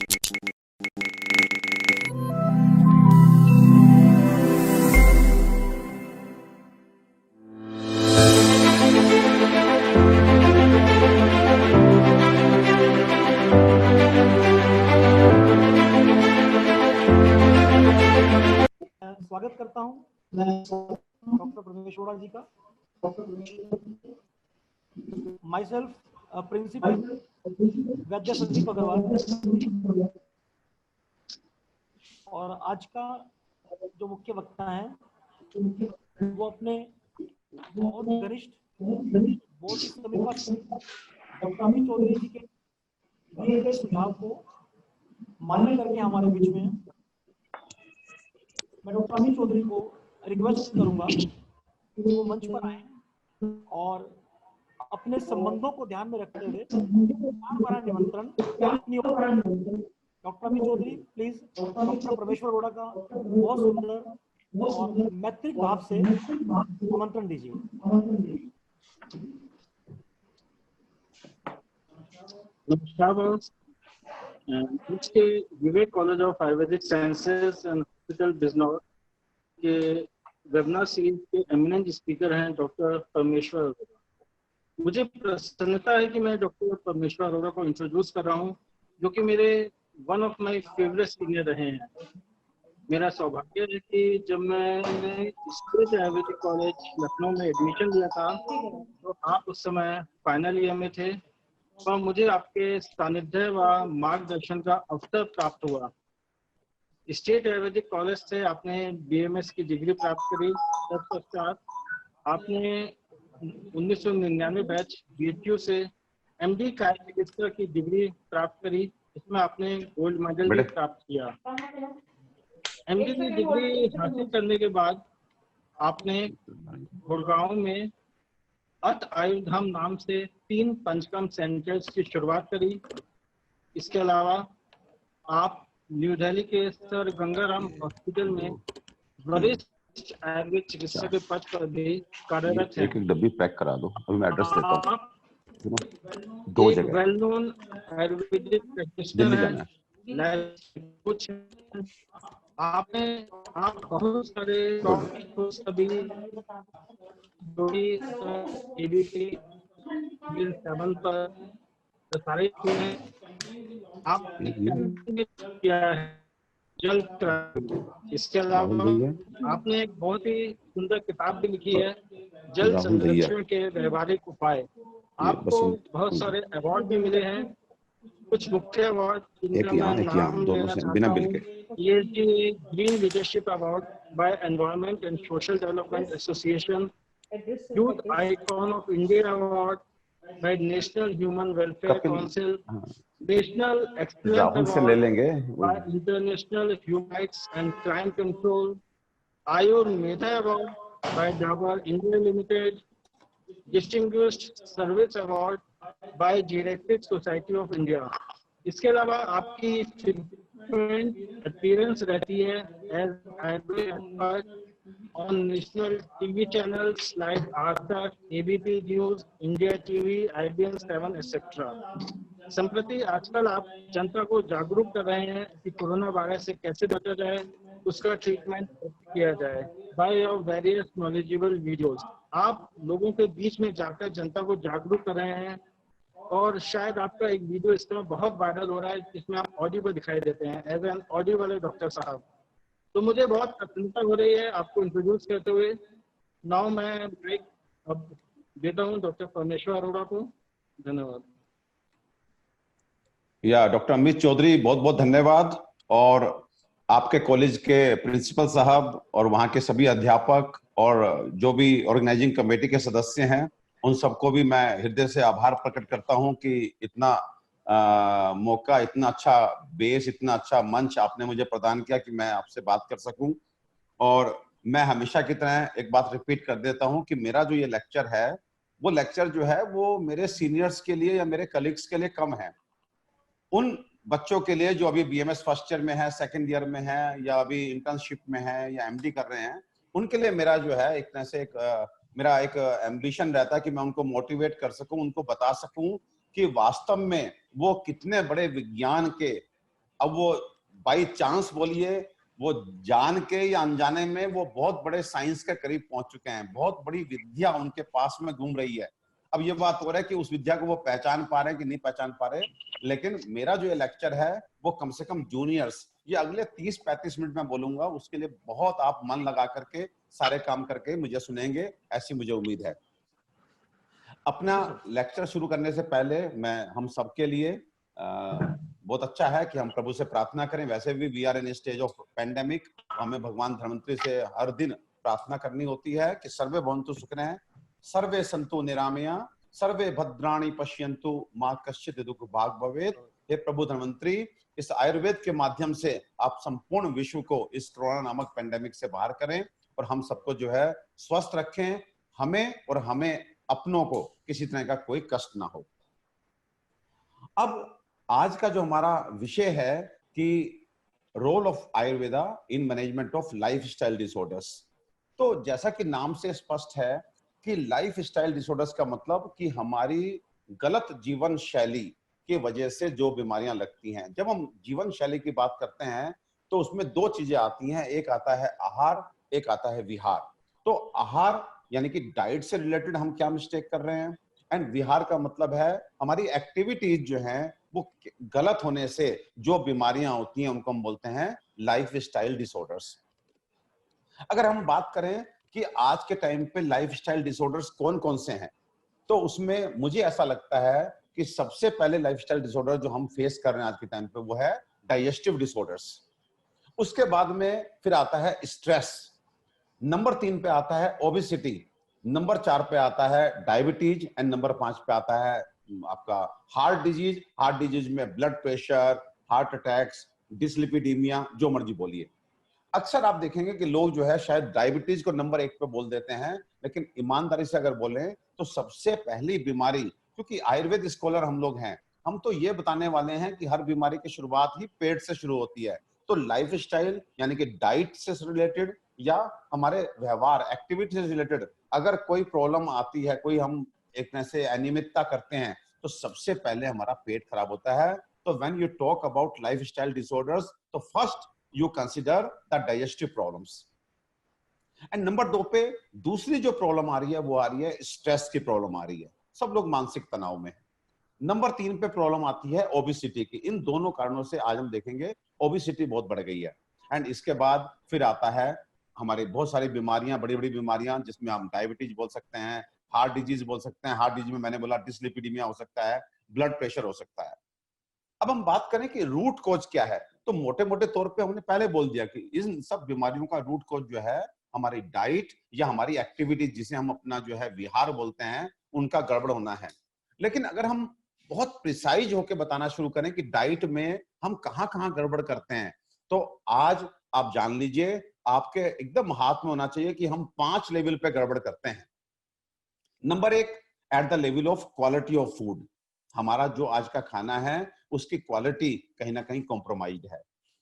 स्वागत करता हूं डॉक्टर परमेश्वरा जी का। माई सेल्फ प्रिंसिपल वैद्य संदीप अग्रवाल, और आज का जो मुख्य वक्ता है वो अपने बहुत घनिष्ठ, बहुत ही समीपस्थ डॉक्टर अमित चौधरी जी के दिए गए सुझाव को मान्य करके हमारे बीच में है। मैं डॉक्टर अमित चौधरी को रिक्वेस्ट करूंगा कि वो मंच पर आए और अपने संबंधों को ध्यान में रखते हुए बार निमंत्रण doctor Amit Chaudhary please doctor Parmeshwar Arora का बहुत सुंदर और मैत्रिक भाव से आमंत्रण दीजिए। नमस्कार। के Vivek college of ayurvedic sciences and hospital Bijnor के वेबिनार सीरीज के एमिनेंट स्पीकर हैं डॉक्टर परमेश्वर अरोड़ा। मुझे प्रसन्नता है कि मैं डॉक्टर परमेश्वर अरोड़ा को इंट्रोड्यूस कर रहा हूं, जो कि मेरे one of my favourite senior रहे हैं। मेरा सौभाग्य है कि जब मैंने स्टेट आयुर्वेदिक कॉलेज लखनऊ में एडमिशन लिया था तो आप उस समय फाइनल ईयर में थे और मुझे आपके सानिध्य व मार्गदर्शन का अवसर प्राप्त हुआ। स्टेट आयुर्वेदिक कॉलेज से आपने बीएमएस की डिग्री प्राप्त करी। तत्पश्चात आपने 1999 बैच बीएचयू से एमडी काय चिकित्सा की डिग्री प्राप्त करी। इसमें आपने गोल्ड मेडल भी प्राप्त किया। एमडी की डिग्री हासिल करने के बाद आपने गुड़गांव में अत आयुर्धाम नाम से 3 पंचकर्म सेंटर्स की शुरुआत करी। इसके अलावा आप न्यू दिल्ली के सर गंगाराम हॉस्पिटल में वरिष्ठ आयुर्वेद चिकित्सक के पद पर भी कार्यरत है। एक डब्बी पैक करा दो, अभी मैं एड्रेस देता हूँ। दो जगह वेल नोन आयुर्वेदिक प्रैक्टिशनर है। कुछ आप बहुत सारे सभी एबीपी 7 पर प्रसारित हुए हैं। आप किया है जल क्रांति। इसके अलावा आपने एक बहुत ही सुंदर किताब भी लिखी है, जल संरक्षण के व्यवहारिक उपाय। आपको बहुत सारे अवार्ड भी मिले हैं। कुछ मुख्य अवार्ड जिनका मैं नाम लेना चाहता हूँ। ये green leadership award by environment and social development association, youth icon of India award by national human welfare council, national excellence award by international human rights and crime control, Ayurveda award by Dabur India limited, distinguished service award by geriatric society of India. इसके अलावा आपकी frequent appearance रहती है as expert on national TV channels like Aaj Tak, ABP news, India TV, IBN 7 etcetera. संप्रति आजकल आप जनता को जागरूक कर रहे हैं कि कोरोना वायरस से कैसे बचा जाए, उसका ट्रीटमेंट किया जाए by your various knowledgeable videos. आप लोगों के बीच में जाकर जनता को जागरूक कर रहे हैं और शायद आपका एक वीडियो इस समय बहुत वायरल हो रहा है जिसमें आप ऑडियो पर दिखाई देते हैं एज एन ऑडियो वाले डॉक्टर साहब। तो मुझे बहुत प्रसन्नता हो रही है आपको इंट्रोड्यूस करते हुए। नाउ मैं ब्रेक अब देता हूँ डॉक्टर परमेश्वर अरोड़ा को। धन्यवाद। या डॉक्टर अमित चौधरी, बहुत बहुत धन्यवाद। और आपके कॉलेज के प्रिंसिपल साहब और वहाँ के सभी अध्यापक और जो भी ऑर्गेनाइजिंग कमेटी के सदस्य हैं, उन सबको भी मैं हृदय से आभार प्रकट करता हूं कि इतना मौका, इतना अच्छा बेस, इतना अच्छा मंच आपने मुझे प्रदान किया कि मैं आपसे बात कर सकूं। और मैं हमेशा की तरह एक बात रिपीट कर देता हूं कि मेरा जो ये लेक्चर है, वो लेक्चर जो है वो मेरे सीनियर्स के लिए या मेरे कलीग्स के लिए कम है। उन बच्चों के लिए जो अभी बीएमएस फर्स्ट ईयर में है, सेकंड ईयर में है, या अभी इंटर्नशिप में है या एमडी कर रहे हैं, उनके लिए मेरा जो है एक तरह से मेरा एक एम्बिशन रहता है कि मैं उनको मोटिवेट कर सकूं, उनको बता सकूं कि वास्तव में वो कितने बड़े विज्ञान के अब वो बाई चांस बोलिए, वो जान के या अनजाने में वो बहुत बड़े साइंस के करीब पहुंच चुके हैं, बहुत बड़ी विद्या उनके पास में घूम रही है। अब ये बात हो रहा है कि उस विद्या को वो पहचान पा रहे हैं कि नहीं पहचान पा रहे। लेकिन मेरा जो ये लेक्चर है वो कम से कम जूनियर्स, ये अगले 30-35 मिनट में बोलूंगा, उसके लिए बहुत आप मन लगा करके सारे काम करके मुझे सुनेंगे, ऐसी मुझे उम्मीद है। अपना लेक्चर शुरू करने से पहले मैं हम सबके लिए बहुत अच्छा है कि हम प्रभु से प्रार्थना करें। वैसे भी we are in stage of pandemic, हमें भगवान धन्वंतरि से हर दिन प्रार्थना करनी होती है कि सर्वे भवन्तु सुखिनः, सर्वे सन्तु निरामया, सर्वे भद्राणि पश्यन्तु, मां कश्चित् दुःख भाग् भवेत्। हे प्रभु धन्वंतरि, इस आयुर्वेद के माध्यम से आप संपूर्ण विश्व को इस कोरोना नामक पेंडेमिक से बाहर करें और हम सबको जो है स्वस्थ रखें, हमें और हमें अपनों को किसी तरह का कोई कष्ट ना हो। अब आज का जो हमारा विषय है कि role of Ayurveda in management of lifestyle disorders. तो जैसा कि नाम से स्पष्ट है कि लाइफस्टाइल डिसऑर्डर्स का मतलब कि हमारी गलत जीवन शैली की वजह से जो बीमारियां लगती हैं। जब हम जीवन शैली की बात करते हैं तो उसमें दो चीजें आती हैं, एक आता है आहार, एक आता है विहार। तो आहार यानी कि डाइट से रिलेटेड हम क्या मिस्टेक कर रहे हैं, एंड विहार का मतलब है हमारी एक्टिविटीज जो हैं वो गलत होने से जो बीमारियां होती हैं उनको हम बोलते हैं लाइफस्टाइल डिसऑर्डर्स। अगर हम बात करें कि आज के टाइम पे लाइफस्टाइल डिसऑर्डर्स कौन कौन से हैं, तो उसमें मुझे ऐसा लगता है कि सबसे पहले लाइफस्टाइल डिसऑर्डर जो हम फेस कर रहे हैं आज के टाइम पे वो है डाइजेस्टिव डिसऑर्डर्स। उसके बाद में फिर आता है स्ट्रेस, नंबर 3 पे आता है ओबेसिटी, नंबर 4 पे आता है डायबिटीज, एंड नंबर 5 पे आता है आपका हार्ट डिजीज। हार्ट डिजीज में blood pressure, heart attacks, dyslipidaemia, जो मर्जी बोलिए। अक्सर आप देखेंगे कि लोग जो है शायद डायबिटीज को नंबर 1 पे बोल देते हैं, लेकिन ईमानदारी से अगर बोलें तो सबसे पहली बीमारी, क्योंकि आयुर्वेद स्कॉलर हम लोग हैं, हम तो ये बताने वाले हैं कि हर बीमारी की शुरुआत ही पेट से शुरू होती है। तो लाइफस्टाइल यानी कि डाइट से रिलेटेड या हमारे व्यवहार एक्टिविटी से रिलेटेड अगर कोई प्रॉब्लम आती है, कोई हम एक तरह से अनियमितता करते हैं, तो सबसे पहले हमारा पेट खराब होता है। तो when you talk about lifestyle disorders, तो first you consider the digestive problems. And number 2 पे दूसरी जो प्रॉब्लम आ रही है वो आ रही है स्ट्रेस की प्रॉब्लम आ रही है, सब लोग मानसिक तनाव में है। नंबर 3 पे प्रॉब्लम आती है ओबेसिटी की। इन दोनों कारणों से आज हम देखेंगे ओबेसिटी बहुत बढ़ गई है। एंड इसके बाद फिर आता है हमारी बहुत सारी बीमारियां, बड़ी बड़ी बीमारियां, जिसमें हम डायबिटीज बोल सकते हैं, हार्ट डिजीज बोल सकते हैं, हार्ट डिजीज में मैंने बोला डिसलिपिडीमिया हो सकता है, ब्लड प्रेशर हो सकता है। अब हम बात करें कि रूट कॉज क्या है, तो मोटे मोटे तौर पे हमने पहले बोल दिया कि इन सब बीमारियों का रूट कॉज जो है हमारी डाइट या हमारी एक्टिविटी, जिसे हम अपना जो है विहार बोलते हैं, उनका गड़बड़ होना है। लेकिन अगर हम बहुत प्रिसाइज होकर बताना शुरू करें कि डाइट में हम कहां कहां गड़बड़ करते हैं, तो आज आप जान लीजिए आपके एकदम हाथ में होना चाहिए कि हम 5 लेवल पे गड़बड़ करते हैं। Number 1, at the level of quality of food. हमारा जो आज का खाना है उसकी क्वालिटी कहीं ना कहीं कॉम्प्रोमाइज है।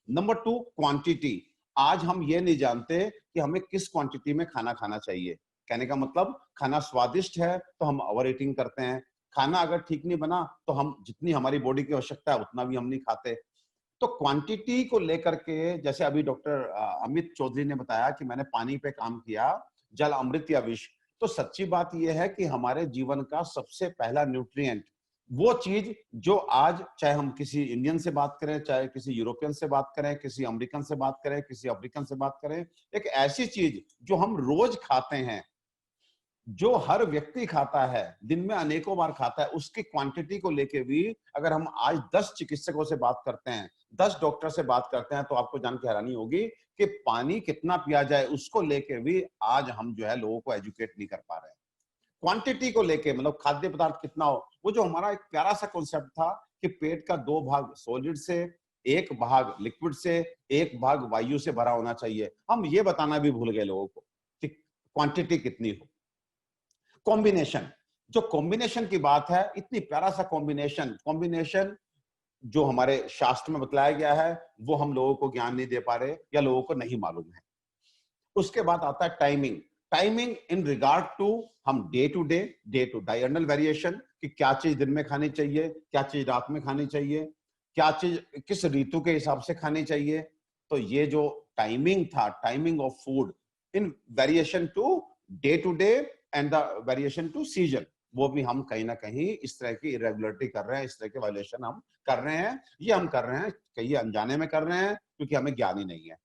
Number 2, quantity. आज हम ये नहीं जानते कि हमें किस क्वांटिटी में खाना खाना चाहिए। कहने का मतलब खाना स्वादिष्ट है तो हम ओवर ईटिंग करते हैं, खाना अगर ठीक नहीं बना तो हम जितनी हमारी बॉडी की आवश्यकता है उतना भी हम नहीं खाते। तो क्वांटिटी को लेकर के, जैसे अभी डॉक्टर अमित चौधरी ने बताया कि मैंने पानी पे काम किया, जल अमृत या विष। तो सच्ची बात यह है कि हमारे जीवन का सबसे पहला न्यूट्रिएंट, वो चीज जो आज चाहे हम किसी इंडियन से बात करें, चाहे किसी यूरोपियन से बात करें, किसी अमेरिकन से बात करें, किसी अफ्रीकन से बात करें, एक ऐसी चीज जो हम रोज खाते हैं, जो हर व्यक्ति खाता है, दिन में अनेकों बार खाता है, उसकी क्वांटिटी को लेके भी अगर हम आज 10 चिकित्सकों से बात करते हैं, 10 डॉक्टर से बात करते हैं, तो आपको जान के हैरानी होगी कि पानी कितना पिया जाए उसको लेके भी आज हम जो है लोगों को एजुकेट नहीं कर पा रहे हैं। क्वांटिटी को लेके मतलब खाद्य पदार्थ कितना हो, वो जो हमारा एक प्यारा सा कॉन्सेप्ट था कि पेट का 2 भाग सॉलिड से, 1 भाग लिक्विड से, 1 भाग वायु से भरा होना चाहिए, हम ये बताना भी भूल गए लोगों को कि क्वांटिटी कितनी हो। कॉम्बिनेशन, जो कॉम्बिनेशन की बात है, इतनी प्यारा सा कॉम्बिनेशन जो हमारे शास्त्र में बतलाया गया है, वो हम लोगों को ज्ञान नहीं दे पा रहे या लोगों को नहीं मालूम है। उसके बाद आता है टाइमिंग इन रिगार्ड टू हम डे टू डायर्नल वेरिएशन, कि क्या चीज दिन में खानी चाहिए, क्या चीज रात में खानी चाहिए। क्या चीज किस ऋतु के हिसाब से खानी चाहिए। तो ये जो टाइमिंग था, timing of food in variation to day and the variation to season, वो भी हम कहीं ना कहीं इस तरह की इरेगुलरिटी कर रहे हैं, इस तरह के वायलेशन हम कर रहे हैं। ये हम कर रहे हैं कहीं अनजाने में कर रहे हैं क्योंकि हमें ज्ञान ही नहीं है।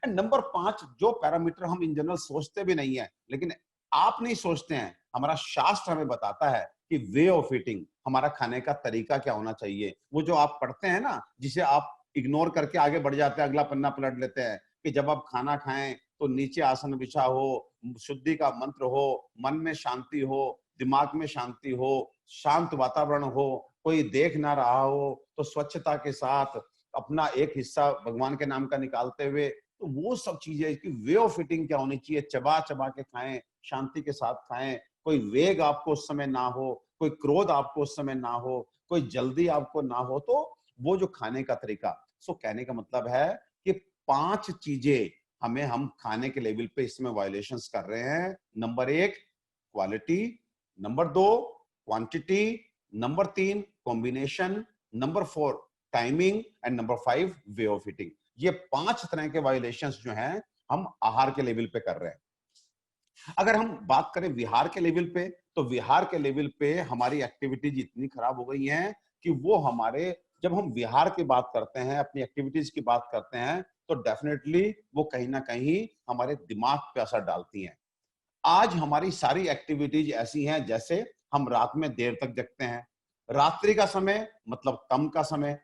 एंड नंबर 5, जो पैरामीटर हम इन जनरल सोचते भी नहीं है, लेकिन आप नहीं सोचते हैं, हमारा शास्त्र हमें बताता है कि वे ऑफ ईटिंग, हमारा खाने का तरीका क्या होना चाहिए। वो जो आप पढ़ते हैं ना, जिसे आप इग्नोर करके आगे बढ़ जाते हैं, अगला पन्ना पलट लेते हैं कि जब आप खाना खाएं तो नीचे आसन बिछा हो, शुद्धि का मंत्र हो, मन में शांति हो, दिमाग में शांति हो, शांत वातावरण हो, कोई देख ना रहा हो, तो स्वच्छता के साथ अपना एक हिस्सा भगवान के नाम का निकालते हुए, तो वो सब चीजें कि वे ऑफ ईटिंग क्या होनी चाहिए। चबा चबा के खाएं, शांति के साथ खाएं, कोई वेग आपको उस समय ना हो, कोई क्रोध आपको उस समय ना हो, कोई जल्दी आपको ना हो, तो वो जो खाने का तरीका। सो कहने का मतलब है कि 5 चीजें हमें हम खाने के लेवल पे इसमें वायलेशंस कर रहे हैं। Number 1 quality, number 2 quantity, number 3 combination, number 4 timing and number 5 way of eating. ये 5 तरह के वायलेशंस जो हैं हम आहार के लेवल पे कर रहे हैं। अगर हम बात करें विहार के लेवल पे, तो विहार के लेवल पे हमारी एक्टिविटीज इतनी खराब हो गई हैं कि वो हमारे, जब हम विहार की बात करते हैं, अपनी एक्टिविटीज की बात करते हैं, तो डेफिनेटली वो कहीं ना कहीं हमारे दिमाग पे असर डालती हैं। आज हमारी सारी एक्टिविटीज ऐसी हैं जैसे हम रात में देर तक जगते हैं। रात्रि का समय मतलब तम का समय,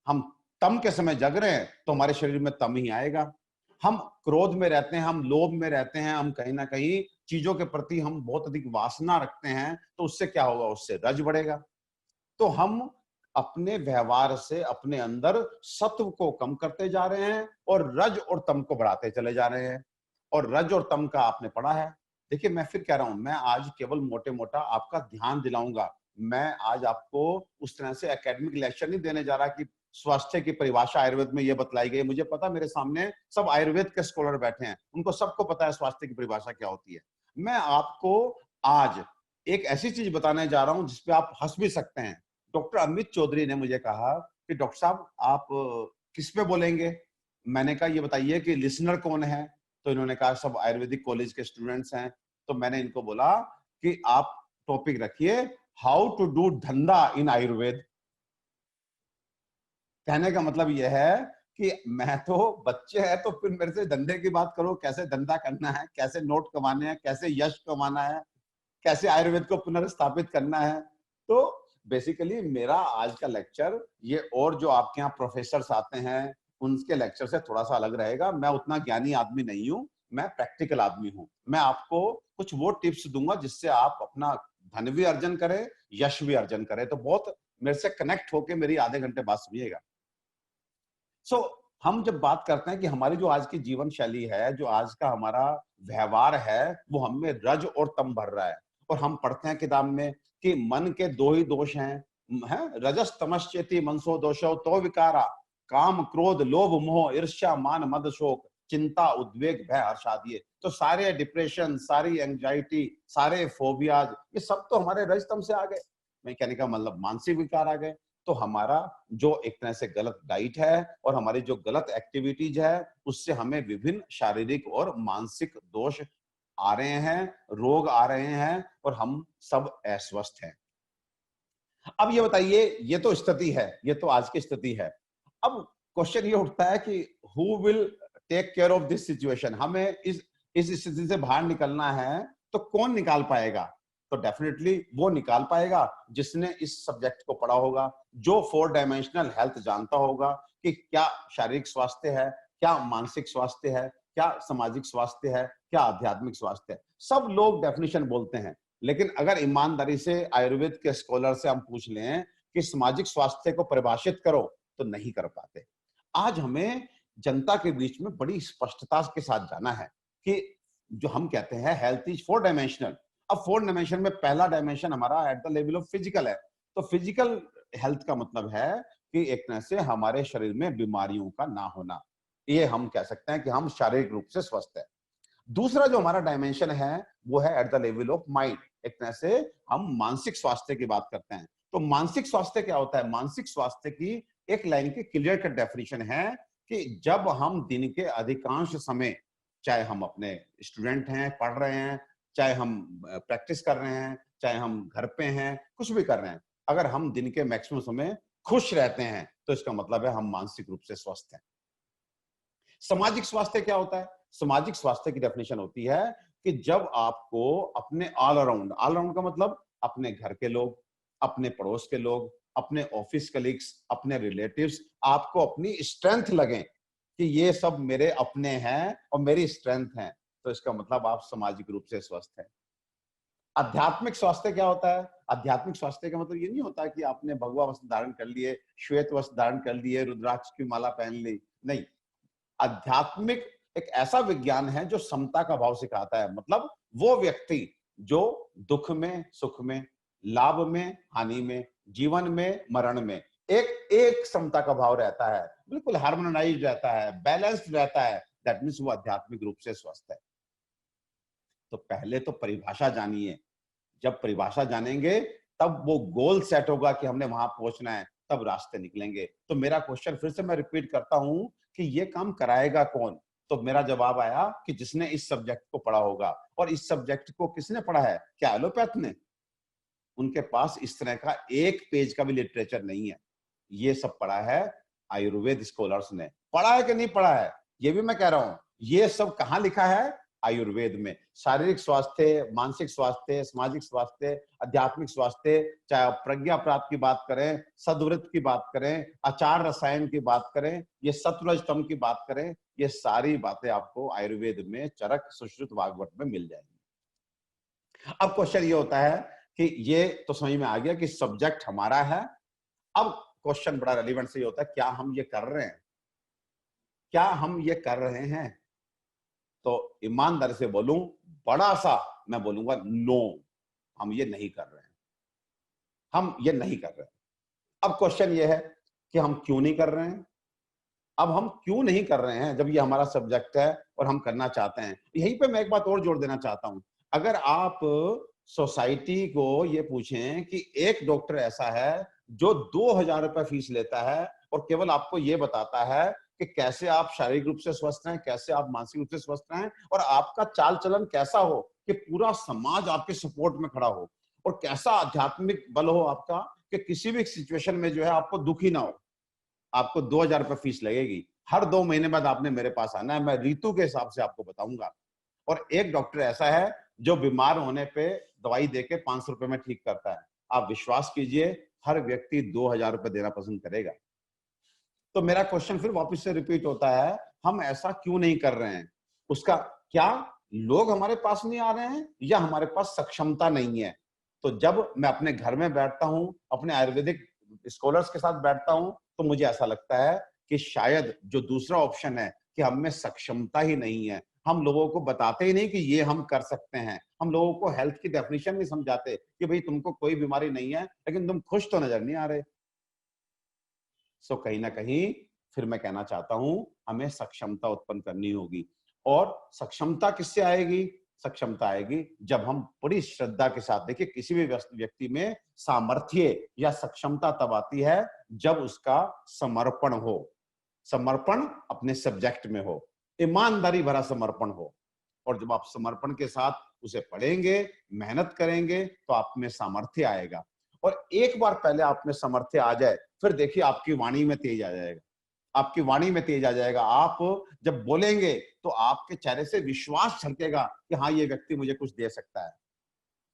हम तम के समय जग रहे हैं तो हमारे शरीर में तम ही आएगा। हम क्रोध में रहते हैं, हम लोभ में रहते हैं, हम कहीं ना कहीं चीजों के प्रति हम बहुत अधिक वासना रखते हैं, तो उससे क्या होगा, उससे रज बढ़ेगा। तो हम अपने व्यवहार से अपने अंदर सत्व को कम करते जा रहे हैं और रज और तम को बढ़ाते चले जा रहे हैं। और रज और तम का आपने पढ़ा है। देखिए मैं फिर कह रहा हूं, मैं आज केवल मोटे मोटा आपका ध्यान दिलाऊंगा। मैं आज आपको उस तरह से एकेडमिक लेक्चर नहीं देने जा रहा कि स्वास्थ्य की परिभाषा आयुर्वेद में ये बतलाई गई। मुझे पता, मेरे सामने सब आयुर्वेद के स्कॉलर बैठे हैं, उनको सबको पता है स्वास्थ्य की परिभाषा क्या होती है। मैं आपको आज एक ऐसी चीज बताने जा रहा हूं जिसपे आप हंस भी सकते हैं। डॉक्टर अमित चौधरी ने मुझे कहा कि डॉक्टर साहब आप किस पे बोलेंगे। मैंने कहा ये बताइए कि लिसनर कौन है। तो इन्होंने कहा सब आयुर्वेदिक कॉलेज के स्टूडेंट्स हैं। तो मैंने इनको बोला कि आप टॉपिक रखिए हाउ टू डू धंधा इन आयुर्वेद। कहने का मतलब यह है कि मैं तो बच्चे हैं तो फिर मेरे से धंधे की बात करो, कैसे धंधा करना है, कैसे नोट कमाने हैं, कैसे यश कमाना है, कैसे आयुर्वेद को पुनर्स्थापित करना है। तो बेसिकली मेरा आज का लेक्चर ये, और जो आपके यहाँ प्रोफेसर्स आते हैं उनके लेक्चर से थोड़ा सा अलग रहेगा। मैं उतना ज्ञानी आदमी नहीं हूं, मैं प्रैक्टिकल आदमी हूं। मैं आपको कुछ वो टिप्स दूंगा जिससे आप अपना धन भी अर्जन करें, यश भी अर्जन करें। तो बहुत मेरे से कनेक्ट होके मेरी आधे घंटे बात सुनिएगा। सो हम जब बात करते हैं कि हमारी जो आज की जीवन शैली है, जो आज का हमारा व्यवहार है, वो हमें रज और तम भर रहा है। और हम पढ़ते हैं किताब में कि मन के 2 ही दोष हैं, रजस तमश्चेति मनसो दोषो तो विकारा, काम क्रोध लोभ मोह ईर्ष्या मान मद शोक चिंता उद्वेग भय हर्षाद। ये तो सारे डिप्रेशन, सारी एंजाइटी, सारे फोबियाज, ये सब तो हमारे रजतम से आ गए। मैं कहने का मतलब मानसिक विकार आ गए। तो हमारा जो एक तरह से गलत डाइट है और हमारी जो गलत एक्टिविटीज है, उससे हमें विभिन्न शारीरिक और मानसिक दोष आ रहे हैं, रोग आ रहे हैं और हम सब अस्वस्थ हैं। अब ये बताइए, ये तो स्थिति है, ये तो आज की स्थिति है। अब क्वेश्चन ये उठता है कि who will take care of this situation. हमें इस स्थिति से बाहर निकलना है तो कौन निकाल पाएगा। तो डेफिनेटली वो निकाल पाएगा जिसने इस सब्जेक्ट को पढ़ा होगा, जो 4 डायमेंशनल हेल्थ जानता होगा कि क्या शारीरिक स्वास्थ्य है, क्या मानसिक स्वास्थ्य है, क्या सामाजिक स्वास्थ्य है, क्या आध्यात्मिक स्वास्थ्य है। सब लोग डेफिनेशन बोलते हैं, लेकिन अगर ईमानदारी से आयुर्वेद के स्कॉलर से हम पूछ लें कि सामाजिक स्वास्थ्य को परिभाषित करो, तो नहीं कर पाते। आज हमें जनता के बीच में बड़ी स्पष्टता के साथ जाना है कि जो हम कहते हैं हेल्थ इज 4 डायमेंशनल। अब 4 डायमेंशन में पहला डायमेंशन हमारा at the level of physical है। तो फिजिकल हेल्थ का मतलब है कि एक तरह से हमारे शरीर में बीमारियों का ना होना। ये हम कह सकते हैं कि हम शारीरिक रूप से स्वस्थ है। दूसरा जो हमारा डायमेंशन है वो है at the level of mind. एक तरह से हम मानसिक स्वास्थ्य की बात करते हैं। तो मानसिक स्वास्थ्य क्या होता है? मानसिक स्वास्थ्य की एक लाइन की क्लियर कट डेफिनेशन है कि जब हम दिन के अधिकांश समय, चाहे हम अपने स्टूडेंट हैं, पढ़ रहे हैं, चाहे हम प्रैक्टिस कर रहे हैं, चाहे हम घर पे हैं, कुछ भी कर रहे हैं, अगर हम दिन के मैक्सिमम समय खुश रहते हैं तो इसका मतलब है हम मानसिक रूप से स्वस्थ हैं। सामाजिक स्वास्थ्य क्या होता है? सामाजिक स्वास्थ्य की डेफिनेशन होती है कि जब आपको अपने ऑल अराउंड का मतलब अपने घर के लोग, अपने पड़ोस के लोग, अपने ऑफिस कलीग्स, अपने रिलेटिव्स, आपको अपनी स्ट्रेंथ लगे कि ये सब मेरे अपने हैं और मेरी स्ट्रेंथ है, तो इसका मतलब आप सामाजिक रूप से स्वस्थ हैं। आध्यात्मिक स्वास्थ्य क्या होता है? आध्यात्मिक स्वास्थ्य का मतलब ये नहीं होता कि आपने भगवा वस्त्र धारण कर लिए, श्वेत वस्त्र धारण कर लिए, रुद्राक्ष की माला पहन ली, नहीं। आध्यात्मिक एक ऐसा विज्ञान है जो समता का भाव सिखाता है। मतलब वो व्यक्ति जो दुख में, सुख में, लाभ में, हानि में, जीवन में, मरण में एक एक समता का भाव रहता है, बिल्कुल हार्मोनाइज रहता है, बैलेंस्ड रहता है, दैट मीन्स वो आध्यात्मिक रूप से स्वस्थ है। तो पहले तो परिभाषा जानिए, जब परिभाषा जानेंगे तब वो गोल सेट होगा कि हमने वहां पहुंचना है, तब रास्ते निकलेंगे। तो मेरा क्वेश्चन फिर से मैं रिपीट करता हूं कि ये काम कराएगा कौन? तो मेरा जवाब आया कि जिसने इस सब्जेक्ट को पढ़ा होगा। और इस सब्जेक्ट को किसने पढ़ा है? क्या एलोपैथ ने? उनके पास इस तरह का एक पेज का भी लिटरेचर नहीं है। ये सब पढ़ा है आयुर्वेद स्कॉलर्स ने। पढ़ा है कि नहीं पढ़ा है ये भी मैं कह रहा हूं। ये सब कहां लिखा है? आयुर्वेद में। शारीरिक स्वास्थ्य, मानसिक स्वास्थ्य, सामाजिक स्वास्थ्य, आध्यात्मिक स्वास्थ्य, चाहे आप प्रज्ञा प्राप्त की बात करें, सद्वृत्त की बात करें, आचार रसायन की बात करें, ये सत्वरज तम की बात करें, ये सारी बातें आपको आयुर्वेद में चरक सुश्रुत वाग्भट में मिल जाएंगी। अब क्वेश्चन ये होता है कि ये तो समझ में आ गया कि सब्जेक्ट हमारा है। अब क्वेश्चन बड़ा रेलिवेंट से ये होता है, क्या हम ये कर रहे हैं? क्या हम ये कर रहे हैं? तो ईमानदारी से बोलूं, बड़ा सा मैं बोलूंगा, नो, हम ये नहीं कर रहे हैं। हम ये नहीं कर रहे हैं। अब क्वेश्चन ये है कि हम क्यों नहीं कर रहे हैं? अब हम क्यों नहीं कर रहे हैं जब ये हमारा सब्जेक्ट है और हम करना चाहते हैं? यहीं पे मैं एक बात और जोड़ देना चाहता हूं। अगर आप सोसाइटी को ये पूछें कि एक डॉक्टर ऐसा है जो 2000 रुपए फीस लेता है और केवल आपको ये बताता है कि कैसे आप शारीरिक रूप से स्वस्थ हैं, कैसे आप मानसिक रूप से स्वस्थ हैं, और आपका चाल चलन कैसा हो कि पूरा समाज आपके सपोर्ट में खड़ा हो, और कैसा आध्यात्मिक बल हो आपका कि किसी भी सिचुएशन में जो है आपको दुख ही ना हो। आपको 2000 रुपए फीस लगेगी। हर 2 महीने बाद आपने मेरे पास आना है, मैं ऋतु के हिसाब से आपको बताऊंगा। और एक डॉक्टर ऐसा है जो बीमार होने पे दवाई देके 500 रुपए में ठीक करता है। आप विश्वास कीजिए, हर व्यक्ति 2000 रुपए देना पसंद करेगा। तो मेरा क्वेश्चन फिर वापस से रिपीट होता है, हम ऐसा क्यों नहीं कर रहे हैं? उसका क्या लोग हमारे पास नहीं आ रहे हैं या हमारे पास सक्षमता नहीं है? तो जब मैं अपने घर में बैठता हूं, अपने आयुर्वेदिक स्कॉलर्स के साथ बैठता हूं, तो मुझे ऐसा लगता है कि शायद जो दूसरा ऑप्शन है कि हम में सक्षमता ही नहीं है। हम लोगों को बताते ही नहीं कि ये हम कर सकते हैं। हम लोगों को हेल्थ की डेफिनेशन नहीं समझाते कि भाई तुमको कोई बीमारी नहीं है, लेकिन तुम खुश तो नजर नहीं आ रहे। सो कहीं ना कहीं फिर मैं कहना चाहता हूं, हमें सक्षमता उत्पन्न करनी होगी। और सक्षमता किससे आएगी? सक्षमता आएगी जब हम पूरी श्रद्धा के साथ, देखिए किसी भी व्यक्ति में सामर्थ्य या सक्षमता तब आती है जब उसका समर्पण हो। समर्पण अपने सब्जेक्ट में हो, ईमानदारी भरा समर्पण हो। और जब आप समर्पण के साथ उसे पढ़ेंगे, मेहनत करेंगे, तो आप में सामर्थ्य आएगा। और एक बार पहले आप में सामर्थ्य आ जाए, फिर देखिए आपकी वाणी में तेज आ जाएगा। आपकी वाणी में तेज आ जाएगा। आप जब बोलेंगे तो आपके चेहरे से विश्वास झलकेगा कि हाँ, ये व्यक्ति मुझे कुछ दे सकता है।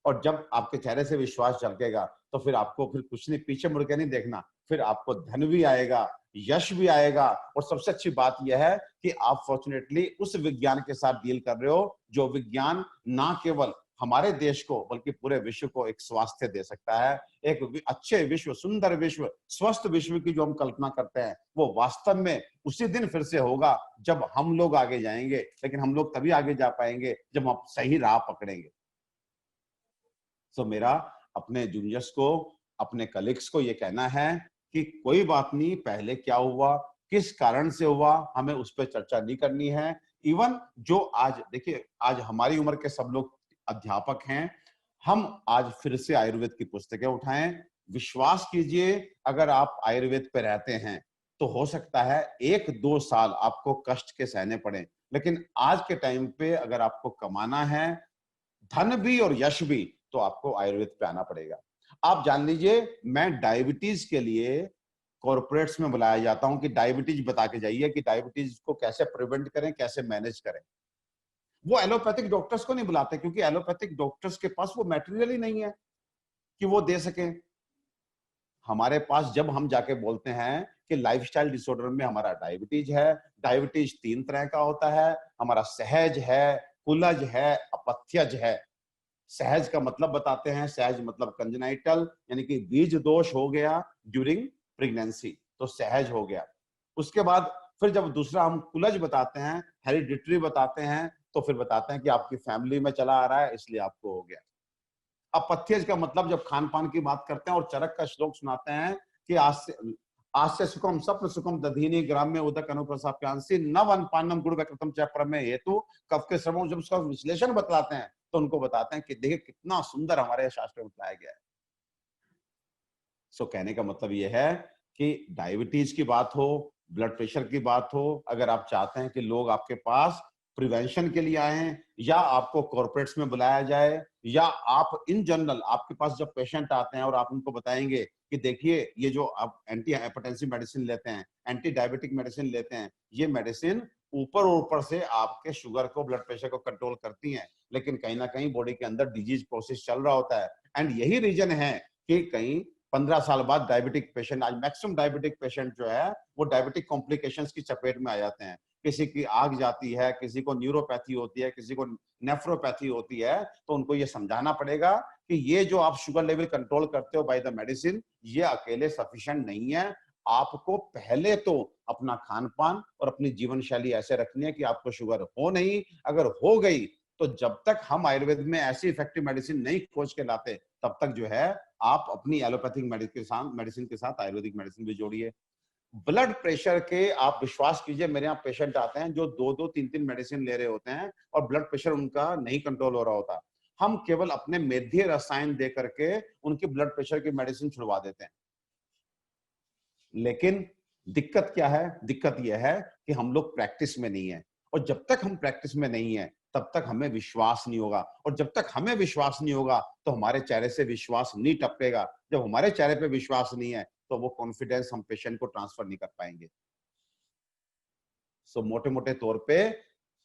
और जब आपके चेहरे से विश्वास झलकेगा तो फिर आपको फिर कुछ नहीं, पीछे मुड़ के नहीं देखना, फिर आपको धन भी आएगा, यश भी आएगा। और सबसे अच्छी बात यह है कि आप फॉर्चुनेटली उस विज्ञान के साथ डील कर रहे हो जो विज्ञान ना केवल हमारे देश को बल्कि पूरे विश्व को एक स्वास्थ्य दे सकता है। एक अच्छे विश्व, सुंदर विश्व, स्वस्थ विश्व की जो हम कल्पना करते हैं वो वास्तव में उसी दिन फिर से होगा जब हम लोग आगे जाएंगे। लेकिन हम लोग तभी आगे जा पाएंगे जब हम सही राह पकड़ेंगे। तो मेरा अपने जूनियर्स को, अपने कलीग्स को ये कहना है कि कोई बात नहीं, पहले क्या हुआ, किस कारण से हुआ, हमें उस पर चर्चा नहीं करनी है। इवन जो आज देखिए, आज हमारी उम्र के सब लोग अध्यापक हैं, हम आज फिर से आयुर्वेद की पुस्तकें उठाएं, विश्वास कीजिए, अगर आप आयुर्वेद पे रहते हैं तो हो सकता है 1-2 साल आपको कष्ट के सहने पड़े, लेकिन आज के टाइम पे अगर आपको कमाना है धन भी और यश भी, तो आपको आयुर्वेद पे आना पड़ेगा। आप जान लीजिए, मैं डायबिटीज के लिए कॉर्पोरेट्स में बुलाया जाता हूं कि डायबिटीज बता के जाइए कि डायबिटीज को कैसे प्रिवेंट करें, कैसे मैनेज करें। वो एलोपैथिक डॉक्टर्स को नहीं बुलाते, क्योंकि एलोपैथिक डॉक्टर्स के पास वो मटेरियल ही नहीं है कि वो दे सकें। हमारे पास जब हम जाके बोलते हैं कि लाइफस्टाइल डिसऑर्डर में हमारा डायबिटीज है, डायबिटीज 3 तरह का होता है, हमारा सहज है, कुलज है, अपथ्यज है। सहज का मतलब बताते हैं, सहज मतलब कंजेनाइटल, यानी कि बीज दोष हो गया ड्यूरिंग प्रेगनेंसी, तो सहज हो गया। उसके बाद फिर जब दूसरा हम कुलज बताते हैं, हेरिडिटरी बताते हैं, तो फिर बताते हैं कि आपकी फैमिली में चला आ रहा है इसलिए आपको हो गया। अपथ्यज का मतलब जब खान पान की बात करते हैं और चरक का श्लोक सुनाते हैं कि आस्य सुखम स्वप्न सुखम दधीनी ग्राम्य उदक अनुप्रसाप्यांसी नव अनपानम गुड़ वक्रतम च प्रमेय हेतु कफ के श्रमों, जब उसका विश्लेषण बतलाते हैं तो उनको बताते हैं कि देखिए कितना सुंदर हमारे शास्त्र में बताया गया है। सो कहने का मतलब यह है कि डायबिटीज की बात हो, ब्लड प्रेशर की बात हो, अगर आप चाहते हैं कि लोग आपके पास प्रिवेंशन के लिए आए या आपको कॉर्पोरेट्स में बुलाया जाए, या आप इन जनरल आपके पास जब पेशेंट आते हैं और आप उनको बताएंगे कि देखिए ये जो आप एंटी हाइपरटेंसिव मेडिसिन लेते हैं, एंटी डायबिटिक मेडिसिन लेते हैं, ये मेडिसिन ऊपर ऊपर से आपके शुगर को, ब्लड प्रेशर को कंट्रोल करती हैं, लेकिन कहीं ना कहीं बॉडी के अंदर डिजीज प्रोसेस चल रहा होता है। एंड यही रीजन है कि कहीं 15 साल बाद डायबिटिक पेशेंट, आज मैक्सिमम डायबिटिक पेशेंट जो है वो डायबिटिक कॉम्प्लिकेशंस की चपेट में आ जाते हैं। किसी की आग जाती है, किसी को न्यूरोपैथी होती है, किसी को नेफ्रोपैथी होती है, तो उनको ये समझाना पड़ेगा कि ये जो आप शुगर लेवल कंट्रोल करते हो बाय द मेडिसिन, ये अकेले सफिशिएंट नहीं है। आपको पहले तो अपना खान पान और अपनी जीवन शैली ऐसे रखनी है कि आपको शुगर हो नहीं, अगर हो गई तो जब तक हम आयुर्वेद में ऐसी इफेक्टिव मेडिसिन नहीं खोज के लाते, तब तक जो है आप अपनी एलोपैथिक मेडिसिन के साथ आयुर्वेदिक मेडिसिन भी जोड़िए। ब्लड प्रेशर के आप विश्वास कीजिए, मेरे यहाँ पेशेंट आते हैं जो 2-2, 3-3 मेडिसिन ले रहे होते हैं और ब्लड प्रेशर उनका नहीं कंट्रोल हो रहा होता। हम केवल अपने मेध्य रसायन दे करके उनकी ब्लड प्रेशर की मेडिसिन छुड़वा देते हैं। लेकिन दिक्कत क्या है? दिक्कत यह है कि हम लोग प्रैक्टिस में नहीं है, और जब तक हम प्रैक्टिस में नहीं है तब तक हमें विश्वास नहीं होगा, और जब तक हमें विश्वास नहीं होगा तो हमारे चेहरे से विश्वास नहीं टपकेगा। जब हमारे चेहरे पे विश्वास नहीं है तो वो कॉन्फिडेंस हम पेशेंट को ट्रांसफर नहीं कर पाएंगे। सो मोटे मोटे तौर पे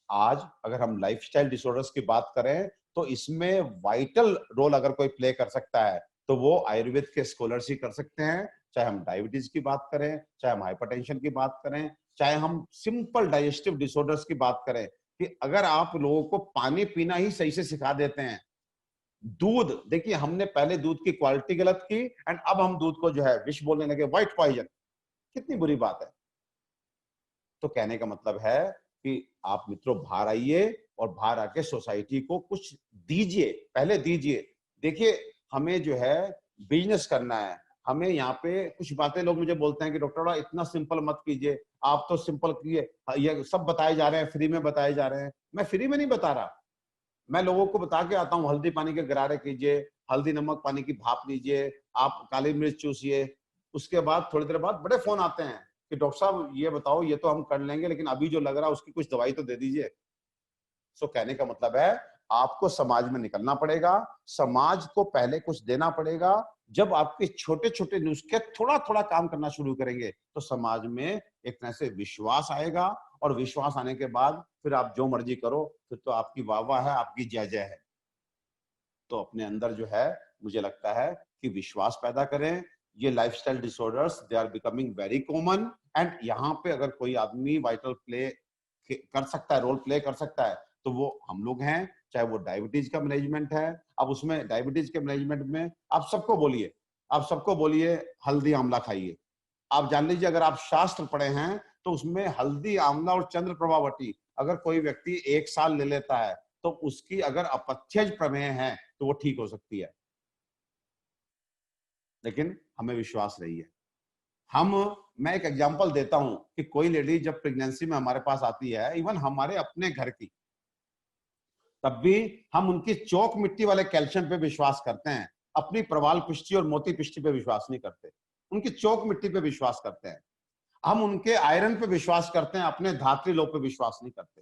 आज अगर हम लाइफस्टाइल डिसऑर्डर्स की बात करें तो इसमें वाइटल रोल अगर कोई प्ले कर सकता है तो वो आयुर्वेद के स्कॉलर्स ही कर सकते हैं। चाहे हम डायबिटीज की बात करें, चाहे हम हाइपरटेंशन की बात करें, चाहे हम सिंपल डाइजेस्टिव डिसऑर्डर्स की बात करें, कि अगर आप लोगों को पानी पीना ही सही से सिखा देते हैं, दूध, देखिए हमने पहले दूध की क्वालिटी गलत की एंड अब हम दूध को जो है विष बोलने लगे, व्हाइट पॉइजन, कितनी बुरी बात है। तो कहने का मतलब है कि आप मित्रों बाहर आइए और बाहर आके सोसाइटी को कुछ दीजिए, पहले दीजिए। देखिए हमें जो है बिजनेस करना है, हमें यहाँ पे कुछ बातें लोग मुझे बोलते हैं कि डॉक्टर इतना सिंपल मत कीजिए, आप तो सिंपल किए, ये सब बताए जा रहे हैं, फ्री में बताए जा रहे हैं। मैं फ्री में नहीं बता रहा, मैं लोगों को बता के आता हूँ हल्दी पानी के गरारे कीजिए, हल्दी नमक पानी की भाप लीजिए, आप काली मिर्च चूसिए। उसके बाद थोड़ी देर बाद बड़े फोन आते हैं कि डॉक्टर साहब ये बताओ, ये तो हम कर लेंगे लेकिन अभी जो लग रहा है उसकी कुछ दवाई तो दे दीजिए। सो कहने का मतलब है आपको समाज में निकलना पड़ेगा, समाज को पहले कुछ देना पड़ेगा। जब आपके छोटे छोटे नुस्खे थोड़ा थोड़ा काम करना शुरू करेंगे तो समाज में एक तरह से विश्वास आएगा, और विश्वास आने के बाद फिर आप जो मर्जी करो, फिर तो आपकी वाह वाह है, आपकी जय जय है। तो अपने अंदर जो है मुझे लगता है कि विश्वास पैदा करें। ये lifestyle disorders they are becoming very common, and यहाँ पे अगर कोई आदमी वाइटल प्ले कर सकता है, रोल प्ले कर सकता है, तो वो हम लोग हैं। चाहे वो डायबिटीज का मैनेजमेंट है, अब उसमें डायबिटीज के मैनेजमेंट में आप सबको बोलिए हल्दी आंवला खाइए। आप जान लीजिए अगर आप शास्त्र पढ़े हैं तो उसमें हल्दी आंवला और चंद्र प्रभावटी अगर कोई व्यक्ति 1 साल ले लेता है तो उसकी अगर अपथ्यज प्रमेय है तो वो ठीक हो सकती है। लेकिन हमें विश्वास नहीं है। मैं एक एग्जांपल देता हूं कि कोई लेडी जब प्रेगनेंसी में हमारे पास आती है, इवन हमारे अपने घर की, तब भी हम उनकी चौक मिट्टी वाले कैल्शियम पे विश्वास करते हैं। अपनी प्रवाल पुष्टि और मोती पुष्टि पे विश्वास नहीं करते, उनकी चौक मिट्टी पे विश्वास करते हैं। हम उनके आयरन पे विश्वास करते हैं, अपने धात्री लोह पे विश्वास नहीं करते।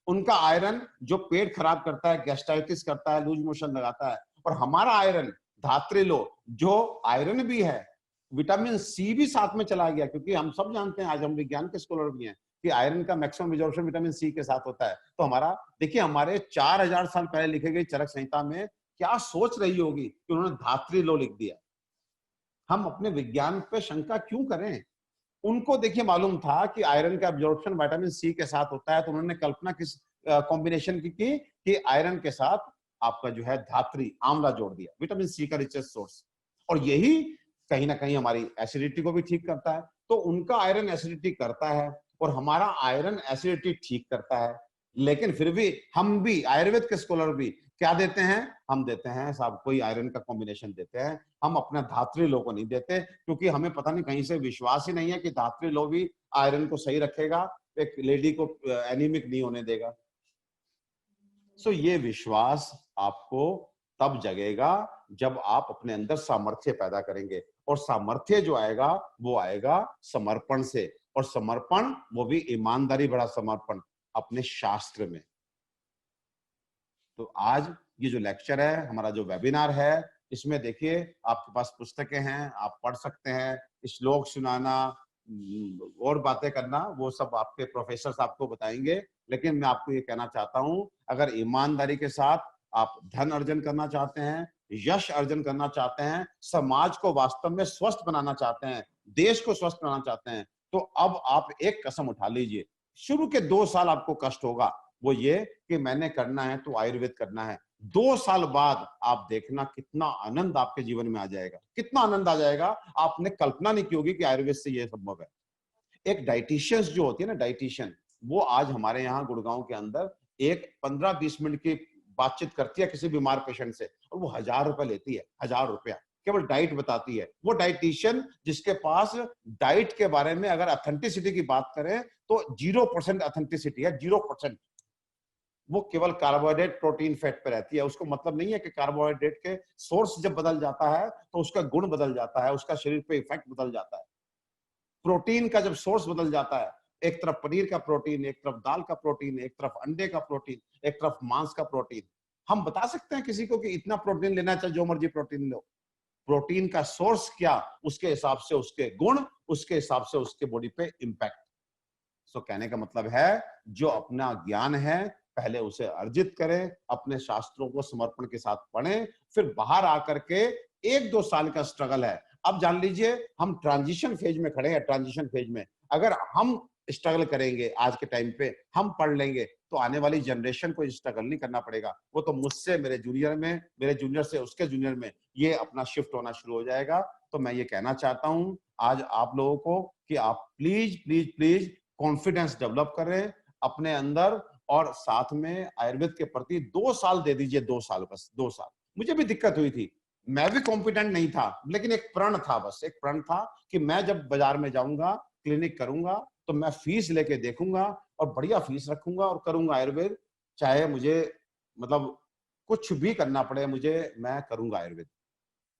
उनका आयरन जो पेट खराब करता है, गैस्ट्राइटिस करता है, लूज मोशन लगाता है, और हमारा आयरन धात्री लोह जो आयरन भी है, विटामिन सी भी साथ में चला गया, क्योंकि हम सब जानते हैं, आज हम विज्ञान के स्कॉलर भी हैं, कि आयरन का मैक्सिमम एब्जॉर्प्शन विटामिन सी के साथ होता है। तो हमारा देखिए, हमारे 4000 साल पहले लिखे गई चरक संहिता में क्या सोच रही होगी कि उन्होंने धात्री लोह लिख दिया। हम अपने विज्ञान पे शंका क्यों करें? उनको देखिए मालूम था कि आयरन का एब्जॉर्प्शन विटामिन सी के साथ होता है, तो उन्होंने कल्पना किस कॉम्बिनेशन की कि आयरन के साथ आपका जो है धात्री आंवला जोड़ दिया, विटामिन सी का रिचेस्ट सोर्स, और यही कहीं ना कहीं हमारी एसिडिटी को भी ठीक करता है। तो उनका आयरन एसिडिटी करता है और हमारा आयरन एसिडिटी ठीक करता है, लेकिन फिर भी हम भी आयुर्वेद के स्कॉलर भी क्या देते हैं? हम देते हैं साहब कोई आयरन का कॉम्बिनेशन देते हैं, हम अपना धात्री लोह को नहीं देते, क्योंकि हमें पता नहीं कहीं से विश्वास ही नहीं है कि धात्री लोह भी आयरन को सही रखेगा, एक लेडी को एनीमिक नहीं होने देगा। सो ये विश्वास आपको तब जगेगा जब आप अपने अंदर सामर्थ्य पैदा करेंगे, और सामर्थ्य जो आएगा वो आएगा समर्पण से, और समर्पण वो भी ईमानदारी भरा समर्पण अपने शास्त्र में। तो आज ये जो लेक्चर है, हमारा जो वेबिनार है, इसमें देखिए आपके पास पुस्तकें हैं, आप पढ़ सकते हैं, श्लोक सुनाना और बातें करना वो सब आपके प्रोफेसर आपको बताएंगे। लेकिन मैं आपको ये कहना चाहता हूं, अगर ईमानदारी के साथ आप धन अर्जन करना चाहते हैं, यश अर्जन करना चाहते हैं, समाज को वास्तव में स्वस्थ बनाना चाहते हैं, देश को स्वस्थ बनाना चाहते हैं, तो अब आप एक कसम उठा लीजिए। शुरू के 2 साल आपको कष्ट होगा, वो ये कि मैंने करना है तो आयुर्वेद करना है। 2 साल बाद आप देखना कितना आनंद आपके जीवन में आ जाएगा, कितना आनंद आ जाएगा, आपने कल्पना नहीं की होगी कि आयुर्वेद से ये संभव है। एक डाइटिशियंस जो होती है ना, डाइटिशियन, वो आज हमारे यहाँ गुड़गांव के अंदर एक 15-20 मिनट की बातचीत करती है किसी बीमार पेशेंट से, और वो 1000 रुपए लेती है, 1000 रुपया केवल डाइट बताती है। वो डाइटिशियन जिसके पास डाइट के बारे में अगर ऑथेंटिसिटी की बात करें तो 0% ऑथेंटिसिटी है, 0%। वो केवल कार्बोहाइड्रेट, प्रोटीन, फैट पे रहती है। उसको मतलब नहीं है कि कार्बोहाइड्रेट के सोर्स जब बदल जाता है तो उसका गुण बदल जाता है, उसका शरीर पे इफेक्ट बदल जाता है। प्रोटीन का जब सोर्स बदल जाता है, एक तरफ पनीर का प्रोटीन, एक तरफ दाल का प्रोटीन, एक तरफ अंडे का प्रोटीन, एक तरफ मांस का प्रोटीन, हम बता सकते हैं किसी को कि इतना प्रोटीन लेना चाहिए, जो मर्जी प्रोटीन लो। प्रोटीन का सोर्स क्या, उसके हिसाब से उसके गुण, उसके हिसाब से उसके बॉडी पे इंपैक्ट। सो कहने का मतलब है, जो अपना ज्ञान है पहले उसे अर्जित करें, अपने शास्त्रों को समर्पण के साथ पढ़ें, फिर बाहर आकर के 1-2 साल का स्ट्रगल है। अब जान लीजिए हम ट्रांजिशन फेज में खड़े हैं, ट्रांजिशन फेज में अगर हम स्ट्रगल करेंगे, आज के टाइम पे हम पढ़ लेंगे, तो आने वाली जनरेशन को स्ट्रगल नहीं करना पड़ेगा। वो तो मुझसे, मेरे जूनियर में, मेरे जूनियर से उसके जूनियर में ये अपना शिफ्ट होना शुरू हो जाएगा। तो मैं ये कहना चाहता हूं आज आप लोगों को कि आप please please please confidence develop करें अपने अंदर, और साथ में आयुर्वेद के प्रति 2 साल दे दीजिए, 2 साल, बस 2 साल। मुझे भी दिक्कत हुई थी, मैं भी कॉम्पिटेंट नहीं था, लेकिन एक प्रण था, बस एक प्रण था कि मैं जब बाजार में जाऊंगा, क्लिनिक करूंगा, तो मैं फीस लेके देखूंगा और बढ़िया फीस रखूंगा और करूंगा आयुर्वेद, चाहे मुझे मतलब कुछ भी करना पड़े मुझे, मैं करूंगा आयुर्वेद।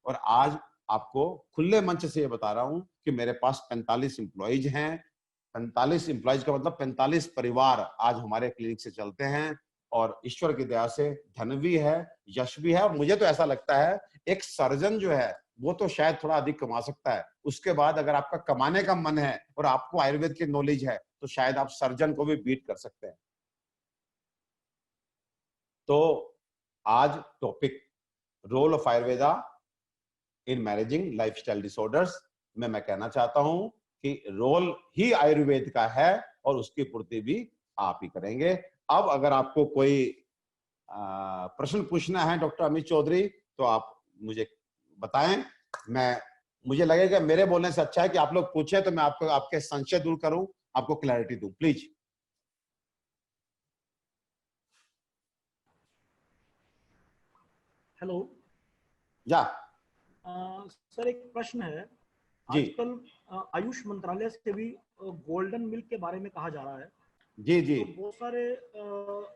और आज आपको खुले मंच से ये बता रहा हूं कि मेरे पास 45 एम्प्लॉइज हैं। 45 एम्प्लॉइज का मतलब 45 परिवार आज हमारे क्लिनिक से चलते हैं, और ईश्वर की दया से धन भी है, यश भी है। और मुझे तो ऐसा लगता है एक सर्जन जो है वो तो शायद थोड़ा अधिक कमा सकता है, उसके बाद अगर आपका कमाने का मन है और आपको आयुर्वेद की नॉलेज है तो शायद आप सर्जन को भी बीट कर सकते हैं। तो आज topic role of Ayurveda in managing lifestyle disorders में मैं कहना चाहता हूं कि रोल ही आयुर्वेद का है और उसकी पूर्ति भी आप ही करेंगे। अब अगर आपको कोई प्रश्न पूछना है डॉक्टर अमित चौधरी, तो आप मुझे बताएं। मुझे लगेगा मेरे बोलने से अच्छा है कि आप लोग पूछें, तो मैं आपको आपके संशय दूर करूं, आपको क्लैरिटी दूं, प्लीज। हेलो। या सर एक प्रश्न है, जी आजकल आयुष मंत्रालय से भी गोल्डन मिल्क के बारे में कहा जा रहा है। जी जी तो बहुत सारे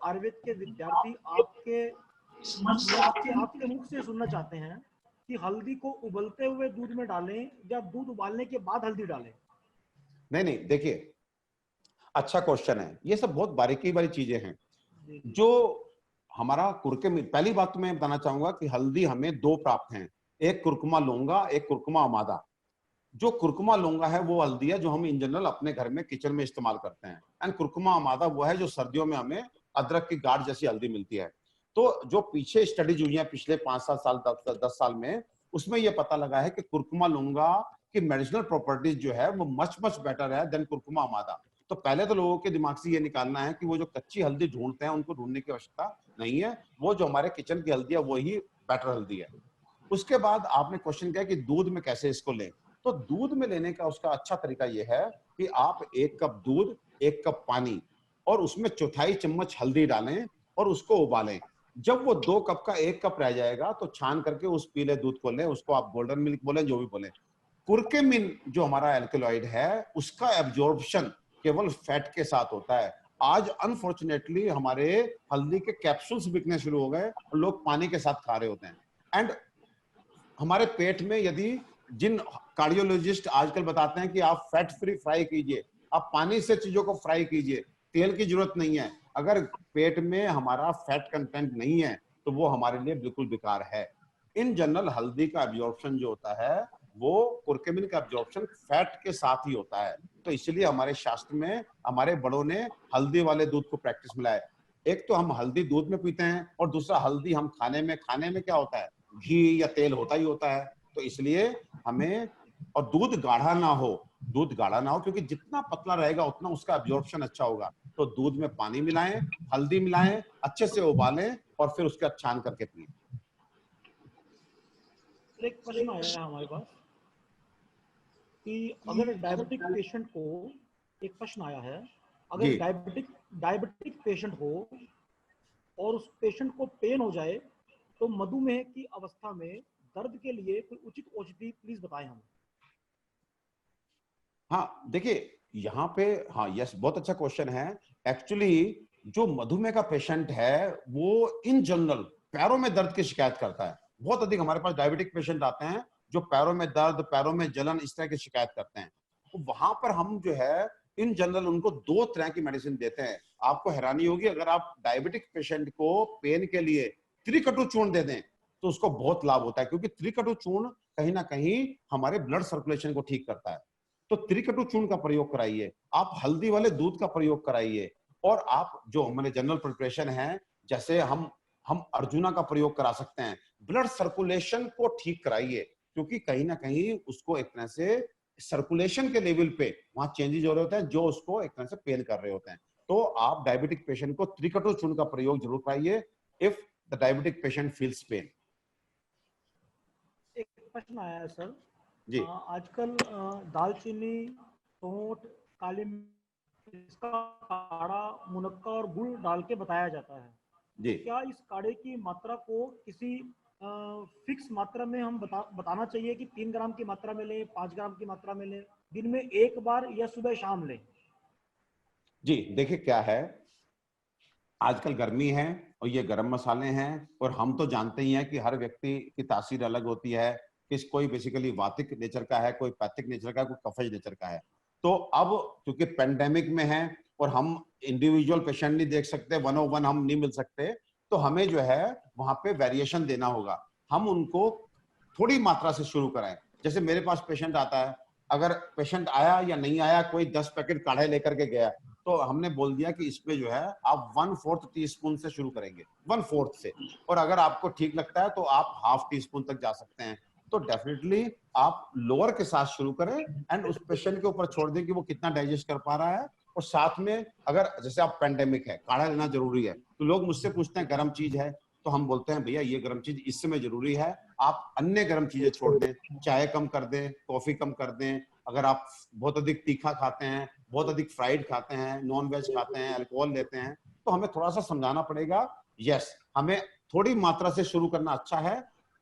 आयुर्वेद के विद्यार्थी आपके मुख से सुनना चाहते हैं कि हल्दी को उबलते हुए दूध में डालें या दूध उबालने के बाद हल्दी डालें? नहीं नहीं, देखिए अच्छा क्वेश्चन है, ये सब बहुत बारीकी वाली चीजें हैं। जो हमारा कुरकुमा, पहली बात तो मैं बताना चाहूंगा कि हल्दी हमें दो प्राप्त हैं, एक कुरकुमा लौंगा, एक कुरकुमा अमादा। जो कुरकुमा लौंगा है वो हल्दी है जो हम इन जनरल अपने घर में किचन में इस्तेमाल करते हैं, एंड कुरकुमा अमादा वो है जो सर्दियों में हमें अदरक की गाढ़ जैसी हल्दी मिलती है। तो जो पीछे स्टडीज हुई है पिछले 5-7 साल 10 साल में, उसमें यह पता लगा है कि कुरकुमा लौंगा की मेडिसिनल प्रॉपर्टीज जो है वो मच मच बेटर है देन कुरकुमा अमादा। तो पहले तो लोगों के दिमाग से ये निकालना है कि वो जो कच्ची हल्दी ढूंढते हैं उनको ढूंढने की आवश्यकता नहीं है, वो जो हमारे किचन की हल्दी है वही बेटर हल्दी है। उसके बाद आपने क्वेश्चन किया कि दूध में कैसे इसको लें। तो दूध में लेने का उसका अच्छा तरीका यह है कि आप 1 कप दूध, 1 कप पानी और उसमें 1/4 चम्मच हल्दी डालें और उसको उबालें। जब वो 2 कप का 1 कप रह जाएगा तो छान करके उस पीले दूध को लें, उसको आप गोल्डन मिल्क बोलें, जो भी बोलें। कुरकुमिन जो हमारा एल्कलॉइड है उसका एब्जॉर्प्शन केवल फैट के साथ होता है। आज अनफॉर्चुनेटली हमारे हल्दी के कैप्सूल्स बिकने शुरू हो गए और लोग पानी के साथ खा रहे होते हैं। एंड हमारे पेट में यदि जिन कार्डियोलॉजिस्ट आजकल बताते हैं कि आप फैट फ्री फ्राई कीजिए, आप पानी से चीजों को फ्राई कीजिए, तेल की जरूरत नहीं है। अगर पेट में हमारा फैट कंटेंट नहीं है तो वो हमारे लिए बिल्कुल बेकार है। इन जनरल हल्दी का एब्जॉर्प्शन जो होता है वो कुरकुमिन का एब्जॉर्प्शन फैट के साथ ही होता है। तो इसलिए हमारे शास्त्र में हमारे बड़ों ने हल्दी वाले दूध को प्रैक्टिस में लाया। एक तो हम हल्दी दूध में पीते हैं और दूसरा हल्दी हम खाने में क्या होता है, घी या तेल होता ही होता है। तो इसलिए हमें, और दूध गाढ़ा ना हो क्योंकि जितना पतला रहेगा उतना उसका एब्जॉर्प्शन अच्छा होगा। तो दूध में पानी मिलाएं, हल्दी मिलाएं, अच्छे से उबालें और फिर उसके बाद छान करके पिए। एक प्रश्न आया है हमारे पास कि अगर डायबिटिक पेशेंट को, एक प्रश्न आया है, अगर जी डायबिटिक पेशेंट हो और उस पेशेंट को पेन हो जाए तो मधुमेह की अवस्था में दर्द के लिए कोई उचित औषधि प्लीज बताएं हमें। हाँ देखिए यहाँ पे, हाँ यस, बहुत अच्छा क्वेश्चन है। एक्चुअली जो मधुमेह का पेशेंट है वो इन जनरल पैरों में दर्द की शिकायत करता है। बहुत अधिक हमारे पास डायबिटिक पेशेंट आते हैं जो पैरों में दर्द, पैरों में जलन, इस तरह की शिकायत करते हैं। तो वहां पर हम जो है इन जनरल उनको 2 तरह की मेडिसिन देते हैं। आपको हैरानी होगी अगर आप डायबिटिक पेशेंट को पेन के लिए त्रिकटु चूर्ण दे दें तो उसको बहुत लाभ होता है, क्योंकि त्रिकटु चूर्ण कहीं ना कहीं हमारे ब्लड सर्कुलेशन को ठीक करता है। तो त्रिकटु चूर्ण का प्रयोग कराइए, आप हल्दी वाले दूध का प्रयोग कराइए, और आप जो हमारे जनरल प्रिपरेशन है जैसे हम अर्जुना का प्रयोग करा सकते हैं। ब्लड सर्कुलेशन को ठीक कराइए, क्योंकि कहीं ना कहीं उसको एक तरह से सर्कुलेशन के लेवल पे वहां चेंजेस हो रहे होते हैं जो उसको एक तरह से पेन कर रहे होते हैं। तो आप डायबिटिक पेशेंट को त्रिकटु चूर्ण का प्रयोग जरूर कराइए if the diabetic patient feels pen. एक प्रश्न आया है सर, जी आजकल दालचीनी, सौंठ, काली मिर्च, इसका काढ़ा मुनक्का और गुड़ डाल के बताया जाता है। जी तो क्या इस काढ़े की मात्रा को किसी फिक्स मात्रा में हम बताना चाहिए कि 3 ग्राम की मात्रा में लें, 5 ग्राम की मात्रा में लें, दिन में एक बार या सुबह शाम लें? जी देखिए क्या है, आजकल गर्मी है और ये गरम मसाले हैं, और हम तो जानते ही हैं कि हर व्यक्ति की तासीर अलग होती है, कोई बेसिकली वातिक नेचर का है, कोई पैथिक नेचर का है, कोई कफज नेचर का है। तो अब क्योंकि पेंडेमिक में है और हम इंडिविजुअल पेशेंट नहीं देख सकते, 101 हम नहीं मिल सकते, तो हमें जो है वहां पे वेरिएशन देना होगा। हम उनको थोड़ी मात्रा से शुरू कराएं। जैसे मेरे पास पेशेंट आता है, अगर पेशेंट आया या नहीं आया, कोई 10 पैकेट काढ़े लेकर के गया, तो हमने बोल दिया कि इसमें जो है आप 1/4 टीस्पून से शुरू करेंगे, 1/4 से, और अगर आपको ठीक लगता है तो आप ½ टीस्पून तक जा सकते हैं। तो डेफिनेटली आप लोअर के साथ शुरू करें एंड उस पेशेंट के ऊपर छोड़ दें कि वो कितना डाइजेस्ट कर पा रहा है। और साथ में अगर जैसे आप पेंडेमिक है, काढ़ा लेना जरूरी है, तो लोग मुझसे पूछते हैं गर्म चीज है, तो हम बोलते हैं भैया ये गर्म चीज इस समय जरूरी है, आप अन्य गर्म चीजें छोड़ दें, चाय कम कर दें, कॉफी कम कर दें। अगर आप बहुत अधिक तीखा खाते हैं, बहुत अधिक फ्राइड खाते हैं, नॉन वेज खाते हैं, अल्कोहल लेते हैं, तो हमें थोड़ा सा समझाना पड़ेगा। यस, हमें थोड़ी मात्रा से शुरू करना अच्छा है।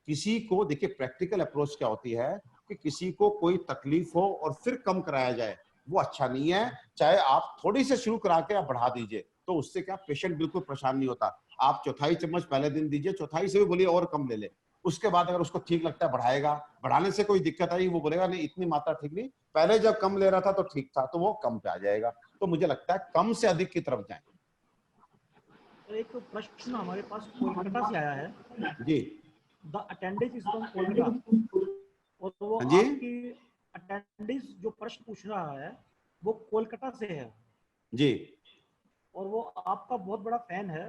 किसी को देखिए प्रैक्टिकल अप्रोच क्या होती है कि किसी को कोई तकलीफ हो और फिर कम कराया जाए, वो अच्छा नहीं है। चाहे आप थोड़ी से शुरू करा के आप बढ़ा दीजिए, तो उससे क्या पेशेंट बिल्कुल परेशान नहीं होता। आप 1/4 चम्मच पहले दिन दीजिए, 1/4 से भी बोलिए और कम ले ले, उसके बाद अगर उसको ठीक लगता है बढ़ाएगा, बढ़ाने से कोई दिक्कत आई वो बोलेगा नहीं इतनी मात्रा ठीक नहीं, पहले जब कम ले रहा था तो ठीक था, तो वो कम पे आ जाएगा। तो मुझे लगता है कम से अधिक की तरफ जाएं। तो एक प्रश्न हमारे पास कोलकाता से आया है। जी the attendance is from Kolkata, और वो हाँ जी आपकी अटेंडेंस जो प्रश्न पूछ रहा है वो कोलकाता से है, जी और वो आपका बहुत बड़ा फैन है।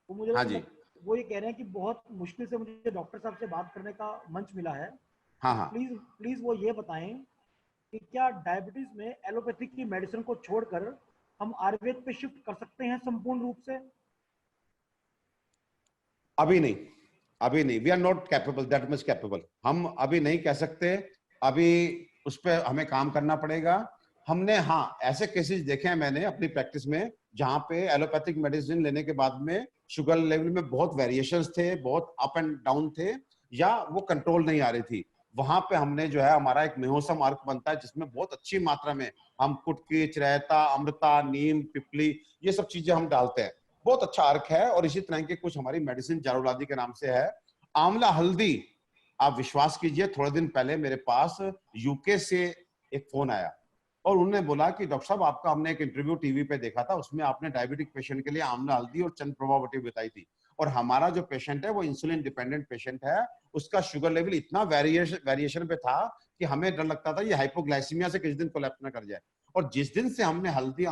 वो मुझे हाँ जी वो ये कह रहे हैं कि बहुत मुश्किल से मुझे डॉक्टर साहब से बात करने का मंच मिला है। हाँ हाँ। प्लीज प्लीज वो ये बताएं कि क्या डायबिटीज में एलोपैथी की मेडिसिन को छोड़कर हम आयुर्वेद पे शिफ्ट कर सकते हैं संपूर्ण रूप से? अभी नहीं, अभी नहीं, we are not capable, that much capable, हम अभी नहीं कह सकते, अभी उस पर हमें काम करना पड़ेगा। हमने हाँ ऐसे केसेस देखे हैं मैंने अपनी प्रैक्टिस में जहां पे एलोपैथिक मेडिसिन लेने के बाद में शुगर लेवल में बहुत वेरिएशंस थे, बहुत अप एंड डाउन थे, या वो कंट्रोल नहीं आ रही थी। वहां पे हमने जो है हमारा एक मेहोसम अर्क बनता है जिसमें बहुत अच्छी मात्रा में हम कुटकी, चिरैता, अमृता, नीम, पिपली, ये सब चीजें हम डालते हैं। बहुत अच्छा अर्क है। और इसी तरह के कुछ हमारी मेडिसिन जारुलादी के नाम से है। आंवला हल्दी, आप विश्वास कीजिए थोड़े दिन पहले मेरे पास यूके से एक फोन आया और उन्होंने बोला कि डॉक्टर साहब आपका हमने एक इंटरव्यू टीवी पे देखा था, उसमें आपने डायबिटिक पेशेंट के लिए आंवला हल्दी और चंद प्रभावटी बताई थी, और हमारा जो पेशेंट है वो इंसुलिन डिपेंडेंट पेशेंट है, उसका शुगर लेवल इतना वेरिएशन पे था कि हमें डर लगता था ये हाइपोग्लाइसीमिया से किसी दिन कोलैप्स ना कर जाए। और जिस दिन से हमने हल्दी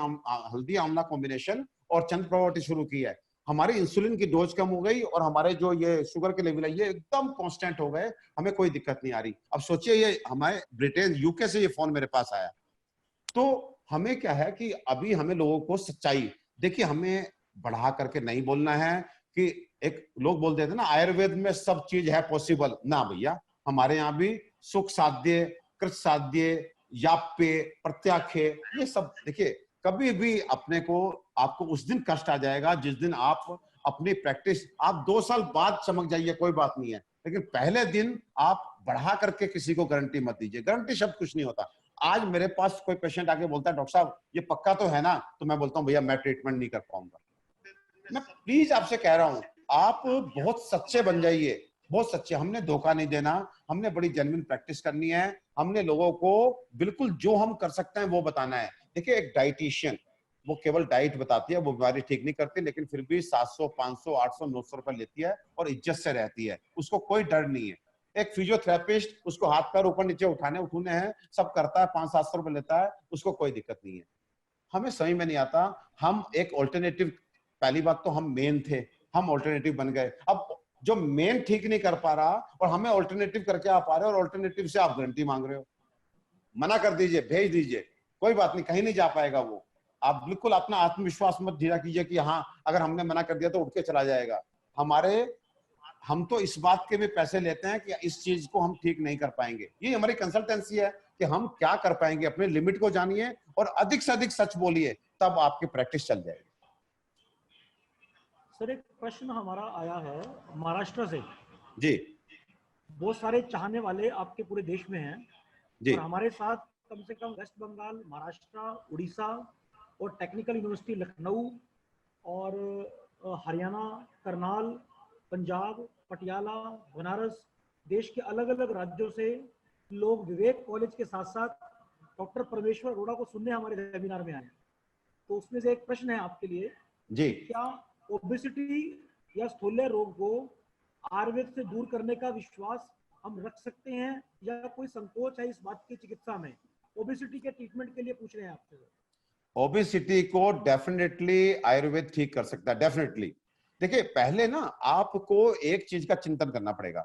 आंवला कॉम्बिनेशन और चंद प्रभावटी शुरू की है, हमारी इंसुलिन की डोज कम हो गई और हमारे जो ये शुगर के लेवल है ये एकदम कांस्टेंट हो गए, हमें कोई दिक्कत नहीं आ रही। अब सोचिए ये हमारे ब्रिटेन यूके से ये फोन मेरे पास आया। तो हमें क्या है कि अभी हमें लोगों को सच्चाई, देखिए हमें बढ़ा करके नहीं बोलना है कि एक लोग बोल देते ना आयुर्वेद में सब चीज है पॉसिबल, ना भैया, हमारे यहाँ भी सुख साध्य, कृत साध्य, याप्य, प्रत्याख्य, ये सब देखिए कभी भी अपने को आपको उस दिन कष्ट आ जाएगा जिस दिन आप अपनी प्रैक्टिस, आप 2 साल बाद चमक जाइए कोई बात नहीं है, लेकिन पहले दिन आप बढ़ा करके किसी को गारंटी मत दीजिए। गारंटी शब्द कुछ नहीं होता। आज मेरे पास कोई पेशेंट आके बोलता है डॉक्टर साहब ये पक्का तो है ना, तो मैं बोलता हूँ भैया मैं ट्रीटमेंट नहीं कर पाऊंगा। मैं प्लीज आपसे कह रहा हूँ आप बहुत सच्चे बन जाइए, बहुत सच्चे। हमने धोखा नहीं देना, हमने बड़ी जेन्युइन प्रैक्टिस करनी है, हमने लोगों को बिल्कुल जो हम कर सकते हैं वो बताना है। देखिए एक डाइटिशियन वो केवल डाइट बताती है, वो बीमारी ठीक नहीं करती, लेकिन फिर भी 700, 500, 800, 900 रुपए लेती है और इज्जत से रहती है, उसको कोई डर नहीं है। एक फिजियोथेरेपिस्ट उसको हाथ पैर ऊपर नीचे उठूने हैं, सब करता है, 500-700 रुपए लेता है, उसको कोई दिक्कत नहीं है। हमें समझ में नहीं आता, हम एक ऑल्टरनेटिव, पहली बात तो हम मेन थे, हम ऑल्टरनेटिव बन गए। अब जो मेन ठीक नहीं कर पा रहा और हमें ऑल्टरनेटिव करके आप आ रहे हो और ऑल्टरनेटिव से आप गारंटी मांग रहे हो, मना कर दीजिए, भेज दीजिए, कोई बात नहीं, कहीं नहीं जा पाएगा वो। आप बिल्कुल अपना आत्मविश्वास मत ढीला कीजिए कि हाँ अगर हमने मना कर दिया तो उठ के चला जाएगा। हम तो इस बात के भी पैसे लेते हैं कि इस चीज को हम ठीक नहीं कर पाएंगे, ये हमारी कंसल्टेंसी है कि हम क्या कर पाएंगे। अपने लिमिट को जानिए और अधिक से अधिक सच बोलिए, तब आपकी प्रैक्टिस चल जाएगी। सर एक प्रश्न हमारा आया है महाराष्ट्र से। जी बहुत सारे चाहने वाले आपके पूरे देश में हैं, जी और हमारे साथ कम से कम वेस्ट बंगाल, महाराष्ट्र, उड़ीसा और टेक्निकल यूनिवर्सिटी लखनऊ और हरियाणा, करनाल, पंजाब, पटियाला, बनारस, देश के अलग अलग राज्यों से लोग विवेक कॉलेज के साथ साथ डॉक्टर परमेश्वर अरोड़ा को सुनने हमारे वेबिनार में आए हैं। तो उसमें से एक प्रश्न है आपके लिए, जी क्या ओबेसिटी या स्थूल्य रोग को आयुर्वेद से दूर करने का विश्वास हम रख सकते हैं, या कोई संकोच है इस बात की चिकित्सा में? ओबेसिटी के ट्रीटमेंट के लिए पूछ रहे हैं आपसे। ओबेसिटी को डेफिनेटली आयुर्वेद ठीक कर सकता है, डेफिनेटली। देखिए पहले ना आपको एक चीज का चिंतन करना पड़ेगा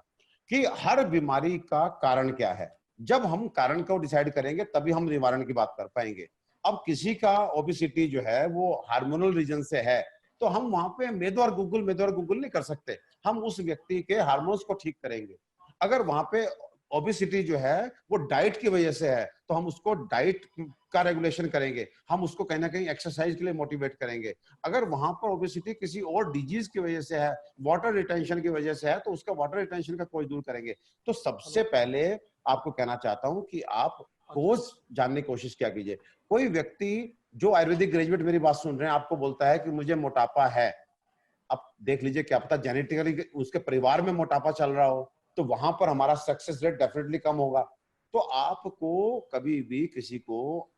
कि हर बीमारी का कारण क्या है। जब हम कारण को डिसाइड करेंगे तभी हम निवारण की बात कर पाएंगे। अब किसी का ओबेसिटी जो है वो हार्मोनल रीजन से है, तो हम वहां पे मेदो और गूगल नहीं कर सकते। हम उस व्यक्ति के हार्मोन्स को ठीक करेंगे। अगर वहां पे ओबेसिटी जो है वो डाइट की वजह से है, तो हम उसको डाइट का रेगुलेशन करेंगे, हम उसको कहीं ना कहीं एक्सरसाइज के लिए मोटिवेट करेंगे। अगर वहां पर ओबेसिटी किसी और डिजीज की वजह से है, वाटर रिटेंशन की वजह से है, तो उसका वाटर रिटेंशन का कोर्स दूर करेंगे। तो सबसे पहले आपको कहना चाहता हूं कि आप कोर्स जानने की कोशिश क्या कीजिए। कोई व्यक्ति जो आयुर्वेदिक ग्रेजुएट मेरी बात सुन रहे हैं, आपको बोलता है कि मुझे मोटापा है, अब देख लीजिए क्या पता जेनेटिकली उसके परिवार में मोटापा चल रहा हो, तो वहां पर हमारा सक्सेस रेट डेफिनेटली कम होगा। तो आपको कभी भी किसी को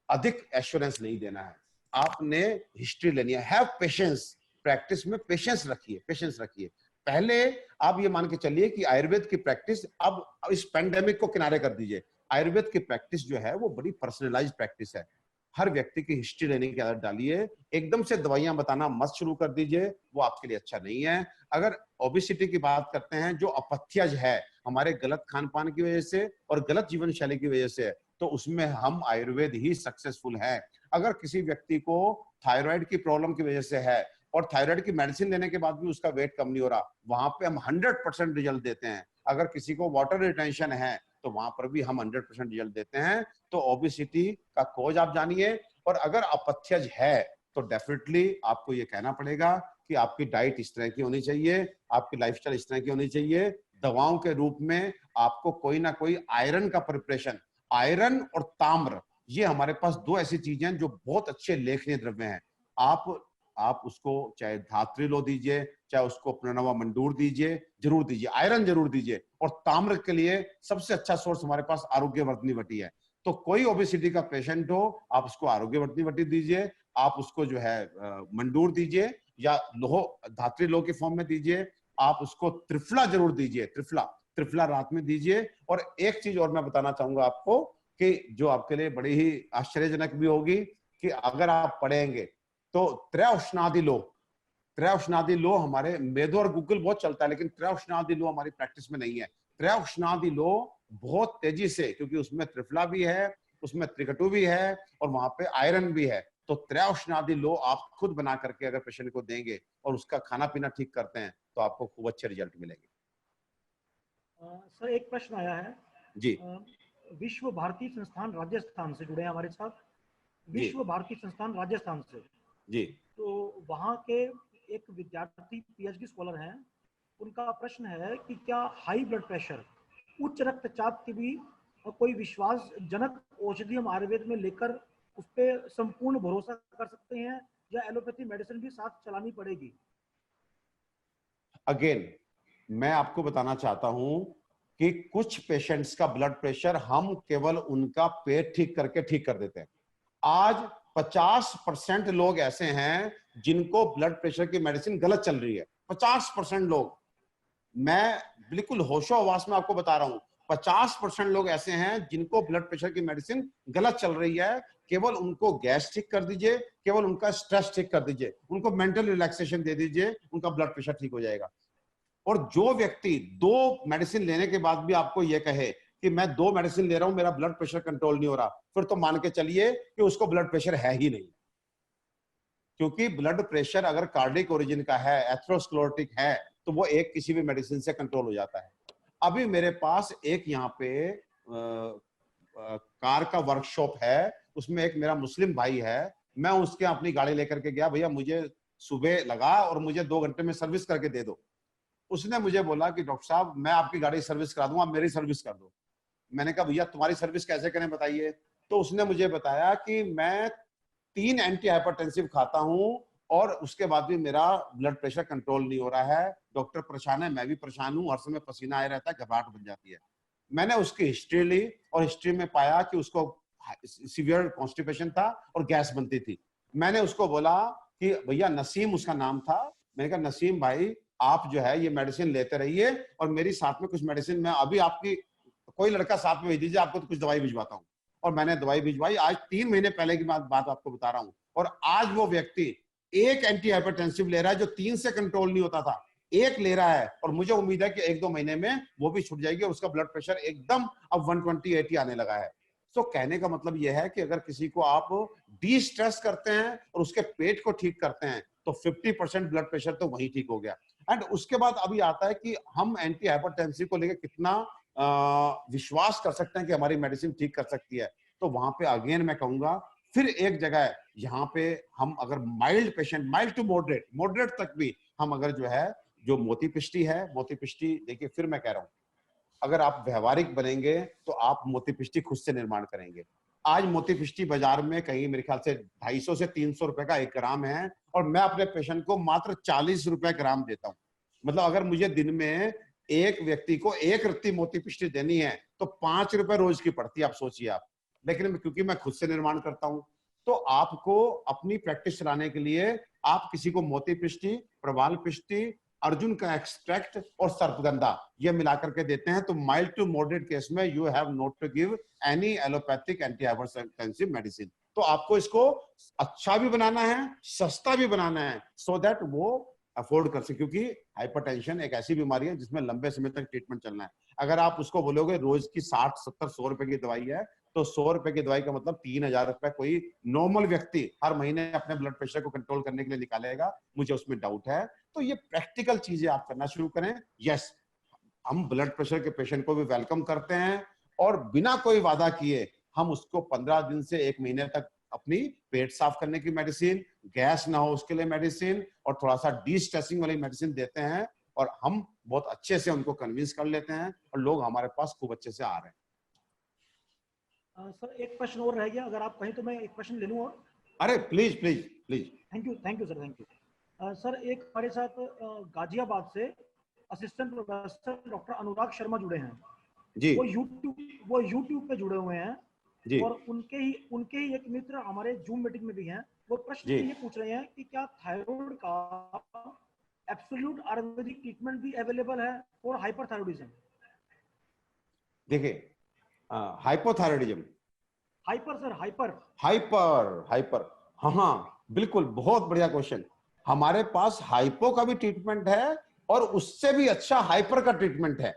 अधिक एश्योरेंस नहीं देना है, आपने हिस्ट्री लेनी है। हैव पेशेंस, प्रैक्टिस में पेशेंस रखिए, पेशेंस रखिए। पहले आप ये मान के चलिए कि आयुर्वेद की प्रैक्टिस, अब इस पेंडेमिक को किनारे कर दीजिए, आयुर्वेद की प्रैक्टिस जो है वो बड़ी पर्सनलाइज्ड प्रैक्टिस है। हर व्यक्ति की हिस्ट्री लेने की आदत डालिए, एकदम से दवाइयां बताना मत शुरू कर दीजिए, वो आपके लिए अच्छा नहीं है। अगर ओबेसिटी की बात करते हैं, जो अपथ्यज है हमारे गलत खान पान की वजह से और गलत जीवन शैली की वजह से, तो उसमें हम आयुर्वेद ही सक्सेसफुल है। अगर किसी व्यक्ति को थायराइड की प्रॉब्लम की वजह से है और थायराइड की मेडिसिन लेने के बाद भी उसका वेट कम नहीं हो रहा, वहां पे हम 100% रिजल्ट देते हैं। अगर किसी को वाटर रिटेंशन है तो वहां पर भी हम 100% रिजल्ट देते हैं। तो ओबेसिटी का कॉज आप जानिए, और अगर अपथ्यज है तो डेफिनेटली आपको ये कहना पड़ेगा कि आपकी डाइट इस तरह की होनी चाहिए, आपकी लाइफस्टाइल इस तरह की होनी चाहिए। दवाओं के रूप में आपको कोई ना कोई आयरन का प्रिपरेशन, आयरन और ताम्र, ये हमारे पास दो ऐसी चीजें हैं जो बहुत अच्छे लेखनीय द्रव्य हैं। आप उसको चाहे धात्री लो दीजिए, चाहे उसको प्रणवा मंडूर दीजिए, जरूर दीजिए, आयरन जरूर दीजिए। और ताम्र के लिए सबसे अच्छा सोर्स हमारे पास आरोग्यवर्धिनी वटी है। तो कोई ओबेसिटी का पेशेंट हो, आप उसको आरोग्यवर्धिनी वटी दीजिए, आप उसको जो है मंडूर दीजिए या लोह धात्री लोह के फॉर्म में दीजिए, आप उसको त्रिफला जरूर दीजिए, त्रिफला, त्रिफला रात में दीजिए। और एक चीज और मैं बताना चाहूंगा आपको कि जो आपके लिए बड़ी ही आश्चर्यजनक भी होगी, कि अगर आप पढ़ेंगे तो त्रयोष्णादि लो, त्रयोष्णादि लो हमारे मेदो और गूगल बहुत चलता है, लेकिन त्रयोष्णादि लो हमारी प्रैक्टिस में नहीं है। त्रयोष्णादि लो बहुत तेजी से, क्योंकि उसमें त्रिफला भी है, उसमें त्रिकटु भी है और वहां पे आयरन भी है। तो त्रयोष्णादि लो आप खुद बना करके अगर पेशेंट को देंगे और उसका खाना पीना ठीक करते हैं तो आपको खूब अच्छे रिजल्ट मिलेंगे। सर एक प्रश्न आया है जी विश्व भारती संस्थान राजस्थान से जुड़े हैं हमारे साथ, विश्व भारती संस्थान राजस्थान से। जी तो वहाँ के एक विद्यार्थी पीएचडी स्कॉलर हैं, उनका प्रश्न है कि क्या हाई ब्लड प्रेशर, उच्च रक्तचाप की भी कोई विश्वासजनक औषधि हम आयुर्वेद में लेकर उस पर संपूर्ण भरोसा कर सकते हैं, या एलोपैथी मेडिसिन भी साथ चलानी पड़ेगी? अगेन मैं आपको बताना चाहता हूं कि कुछ पेशेंट्स का ब्लड प्रेशर हम केवल उनका पेट ठीक करके ठीक कर देते हैं। आज 50% लोग ऐसे हैं जिनको ब्लड प्रेशर की मेडिसिन गलत चल रही है। 50% लोग, मैं बिल्कुल होशो-हवास में आपको बता रहा हूं, 50% लोग ऐसे हैं जिनको ब्लड प्रेशर की मेडिसिन गलत चल रही है। केवल उनको गैस ठीक कर दीजिए, केवल उनका स्ट्रेस ठीक कर दीजिए, उनको मेंटल रिलैक्सेशन दे दीजिए, उनका ब्लड प्रेशर ठीक हो जाएगा। और जो व्यक्ति 2 मेडिसिन लेने के बाद भी आपको यह कहे कि मैं 2 मेडिसिन ले रहा हूं, मेरा ब्लड प्रेशर कंट्रोल नहीं हो रहा, फिर तो मान के चलिए कि उसको ब्लड प्रेशर है ही नहीं। क्योंकि ब्लड प्रेशर अगर कार्डिक ओरिजिन का है, एथेरोस्क्लेरोटिक है, तो वो एक किसी भी मेडिसिन से कंट्रोल हो जाता है। अभी मेरे पास एक यहाँ पे कार का वर्कशॉप है, उसमें एक मेरा मुस्लिम भाई है, मैं उसके अपनी गाड़ी लेकर के गया, भैया मुझे सुबह लगा और मुझे 2 घंटे में सर्विस करके दे दो। उसने मुझे बोला कि डॉक्टर साहब मैं आपकी गाड़ी सर्विस करा दूंगा, आप मेरी सर्विस कर दो। मैंने कहा भैया तुम्हारी सर्विस कैसे करें बताइए। तो उसने मुझे बताया कि मैं 3 एंटी हाइपरटेंसिव खाता हूं और उसके बाद भी मेरा ब्लड प्रेशर कंट्रोल नहीं हो रहा है। डॉक्टर परेशान है, मैं भी परेशान हूं, हर समय पसीना आया रहता है, घबराहट बन जाती है। मैंने उसकी हिस्ट्री ली और हिस्ट्री में पाया कि उसको सीवियर कॉन्स्टिपेशन था और गैस बनती थी। मैंने उसको बोला कि भैया, नसीम उसका नाम था, मैंने कहा नसीम भाई आप जो है ये मेडिसिन लेते रहिए और मेरी साथ में कुछ मेडिसिन, मैं अभी आपकी कोई लड़का साथ में भेज दीजिए, आपको तो कुछ दवाई भिजवाता हूँ। और मैंने दवाई भिजवाई, आज 3 महीने पहले की बात आपको बता रहा हूँ। और आज वो व्यक्ति एक एंटी हाइपरटेंसिव ले रहा है जो 3 से कंट्रोल नहीं होता था, 1 ले रहा है, और मुझे उम्मीद है कि 1-2 महीने में वो भी छूट जाएगी और उसका ब्लड प्रेशर एकदम अब 120-80 आने लगा है। तो कहने का मतलब यह है कि अगर किसी को आप डी स्ट्रेस करते हैं और उसके पेट को ठीक करते हैं तो 50% ब्लड प्रेशर तो वहीं ठीक हो गया। एंड उसके बाद अभी आता है कि हम एंटी हाइपरटेंसिव को लेकर कितना विश्वास कर सकते हैं कि हमारी मेडिसिन ठीक कर सकती है। तो वहां पे अगेन मैं कहूंगा, फिर एक जगह है यहाँ पे हम अगर mild patient, mild to moderate तक भी हम अगर जो है, जो मोतीपिष्टी है, मोतीपिष्टी देखिए, फिर मैं कह रहा हूँ अगर आप व्यवहारिक बनेंगे तो आप मोतीपिष्टी खुद से निर्माण करेंगे। आज मोतीपिष्टी बाजार में कहीं मेरे ख्याल से 250 से 300 रुपए का 1 ग्राम है और मैं अपने पेशेंट को मात्र 40 रुपए ग्राम देता हूं। मतलब अगर मुझे दिन में एक व्यक्ति को 1 रत्ती मोती पिष्टी देनी है तो 5 रुपए रोज की पड़ती है, आप सोचिए आप। लेकिन क्योंकि मैं खुद से निर्माण करता हूं, तो आपको अपनी प्रैक्टिस चलाने के लिए आप किसी को मोती पिष्टी, प्रवाल पिष्टी, अर्जुन का एक्सट्रैक्ट और सर्पगंधा ये मिलाकर के देते हैं, तो माइल्ड टू मॉडरेट केस में you have not to give any allopathic anti hypertensive medicine. तो आपको इसको अच्छा भी बनाना है, सस्ता भी बनाना है, सो दैट वो अफोर्ड कर सके, क्योंकि हाइपरटेंशन एक ऐसी बीमारी है जिसमें लंबे समय तक ट्रीटमेंट चलना है। अगर आप उसको बोलोगे रोज की 60, 70, 100 रुपए की दवाई है, तो 100 रुपए की दवाई का मतलब 3000 रुपए कोई नॉर्मल व्यक्ति हर महीने अपने ब्लड प्रेशर को कंट्रोल करने के लिए निकालेगा? मुझे उसमें डाउट है। तो ये प्रैक्टिकल चीजें आप करना शुरू करें। यस, हम ब्लड प्रेशर के पेशेंट को भी वेलकम करते हैं और बिना कोई वादा किए हम उसको 15 दिन से 1 महीने तक अपनी पेट साफ करने की मेडिसिन, गैस ना हो उसके लिए मेडिसिन और थोड़ा सा डिस्ट्रेसिंग वाली मेडिसिन देते हैं, और हम बहुत अच्छे से उनको कन्विंस कर लेते हैं और लोग हमारे पास खूब अच्छे से आ रहे हैं। सर एक प्रश्न और रह गया, अगर आप कहें तो मैं एक प्रश्न ले लूं और। अरे please please please. Thank you sir, thank you. Sir एक हमारे साथ गाजियाबाद से assistant professor doctor Anurag Sharma जुड़े हैं जी। वो यूट्यूब पे जुड़े हुए हैं जी। और उनके ही एक मित्र हमारे जूम मीटिंग में भी हैं। वो प्रश्न जी। ये पूछ रहे हैं कि क्या थायराइड का एब्सोल्यूट आयुर्वेदिक ट्रीटमेंट भी अवेलेबल है फॉर हाइपरथायराइडिज्म? देखिए, हाइपोथायराइडिज्म, हाइपर, हाँ बिल्कुल, बहुत बढ़िया क्वेश्चन। हमारे पास हाइपो का भी ट्रीटमेंट है और उससे भी अच्छा हाइपर का ट्रीटमेंट है।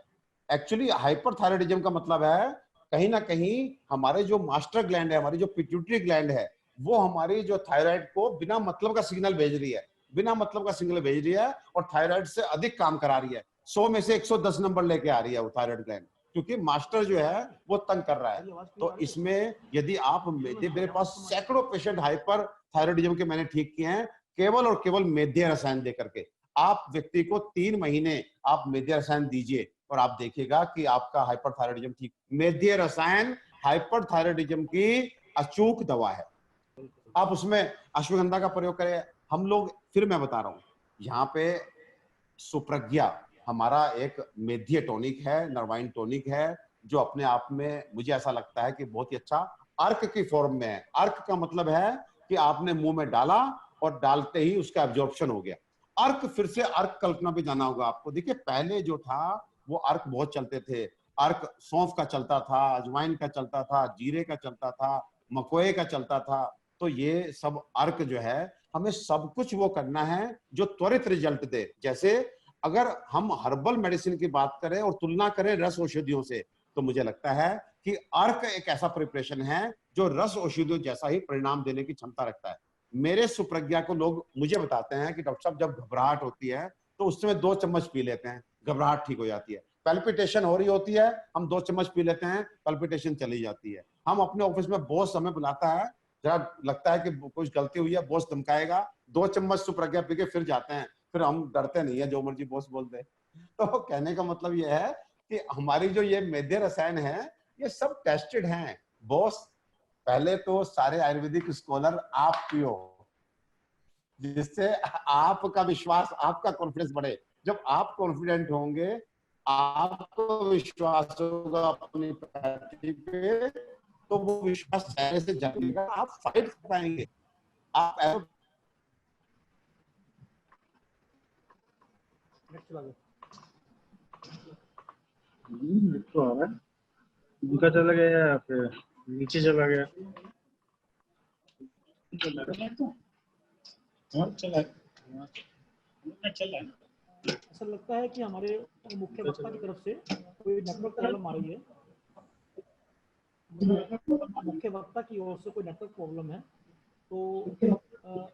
एक्चुअली हाइपरथायराइडिज्म का मतलब है कहीं ना कहीं हमारे जो मास्टर ग्लैंड है, हमारी जो पिट्यूटरी ग्लैंड है, वो हमारी जो थायराइड को बिना मतलब का सिग्नल भेज रही है, और थायराइड से अधिक काम करा रही है। 100 में से 110 नंबर लेके आ रही है वो थायराइड ग्लैंड, क्योंकि मास्टर जो है वो तंग कर रहा है। तो इसमें यदि आप, मेरे पास सैकड़ों पेशेंट हाइपर थायराइडिज्म के मैंने ठीक किए हैं, केवल और केवल मेध्य रसायन देकर के। आप व्यक्ति को 3 महीने आप मेध्य रसायन दीजिए और आप देखिएगा कि आपका हाइपरथायराइडिज्म ठीक। मेध्य रसायन हाइपरथायराइडिज्म की अचूक दवा है। आप उसमें अश्वगंधा का प्रयोग करें। हम लोग, फिर मैं बता रहा हूं, यहाँ पे सुप्रज्ञा हमारा एक मेध्य टॉनिक है, नर्वाइन टॉनिक है, जो अपने आप में मुझे ऐसा लगता है कि बहुत ही अच्छा अर्क की फॉर्म में है। अर्क का मतलब है कि आपने मुंह में डाला और डालते ही उसका एब्जॉर्प्शन हो गया। अर्क, फिर से अर्क कल्पना भी जाना होगा आपको। देखिए, पहले जो था वो अर्क बहुत चलते थे। अर्क सौंफ का चलता था, अजवाइन का चलता था, जीरे का चलता था, मकोए का चलता था। तो ये सब अर्क जो है, हमें सब कुछ वो करना है जो त्वरित रिजल्ट दे। जैसे अगर हम हर्बल मेडिसिन की बात करें और तुलना करें रस औषधियों से, तो मुझे लगता है कि अर्क एक ऐसा प्रिपरेशन है जो रस औषधियों जैसा ही परिणाम देने की क्षमता रखता है। मेरे सुप्रज्ञा को लोग मुझे बताते हैं कि डॉक्टर साहब, जब घबराहट होती है तो उस समय 2 चम्मच पी लेते हैं, घबराहट ठीक हो जाती है। पैल्पिटेशन हो रही होती है, हम 2 चम्मच पी लेते हैं, पैल्पिटेशन चली जाती है। हम अपने ऑफिस में बॉस हमें बुलाता है, जरा लगता है कि कुछ गलती हुई है, बॉस धमकाएगा, 2 चम्मच सुप्रज्ञा पी के फिर जाते हैं। फिर हम डरते नहीं है, जो मर्जी बॉस बोल दे। तो कहने का मतलब यह है कि हमारी जो ये मेध्य रसायन है, ये सब टेस्टेड हैं। बॉस, पहले तो सारे आयुर्वेदिक स्कॉलर आप पियो, जिससे आपका विश्वास, आपका कॉन्फिडेंस बढ़े। जब आप कॉन्फिडेंट होंगे, आपको विश्वास होगा अपनी पैथी पे, तो वो विश्वास चेहरे से जाएगा, आप फाइट कर पाएंगे। आप उनका चला गया या फिर नीचे चला गया? ऐसा लगता है कि हमारे मुख्य वक्ता की तरफ से कोई नेटवर्क प्रॉब्लम आ रही है। मुख्य वक्ता की ओर से कोई नेटवर्क प्रॉब्लम है, तो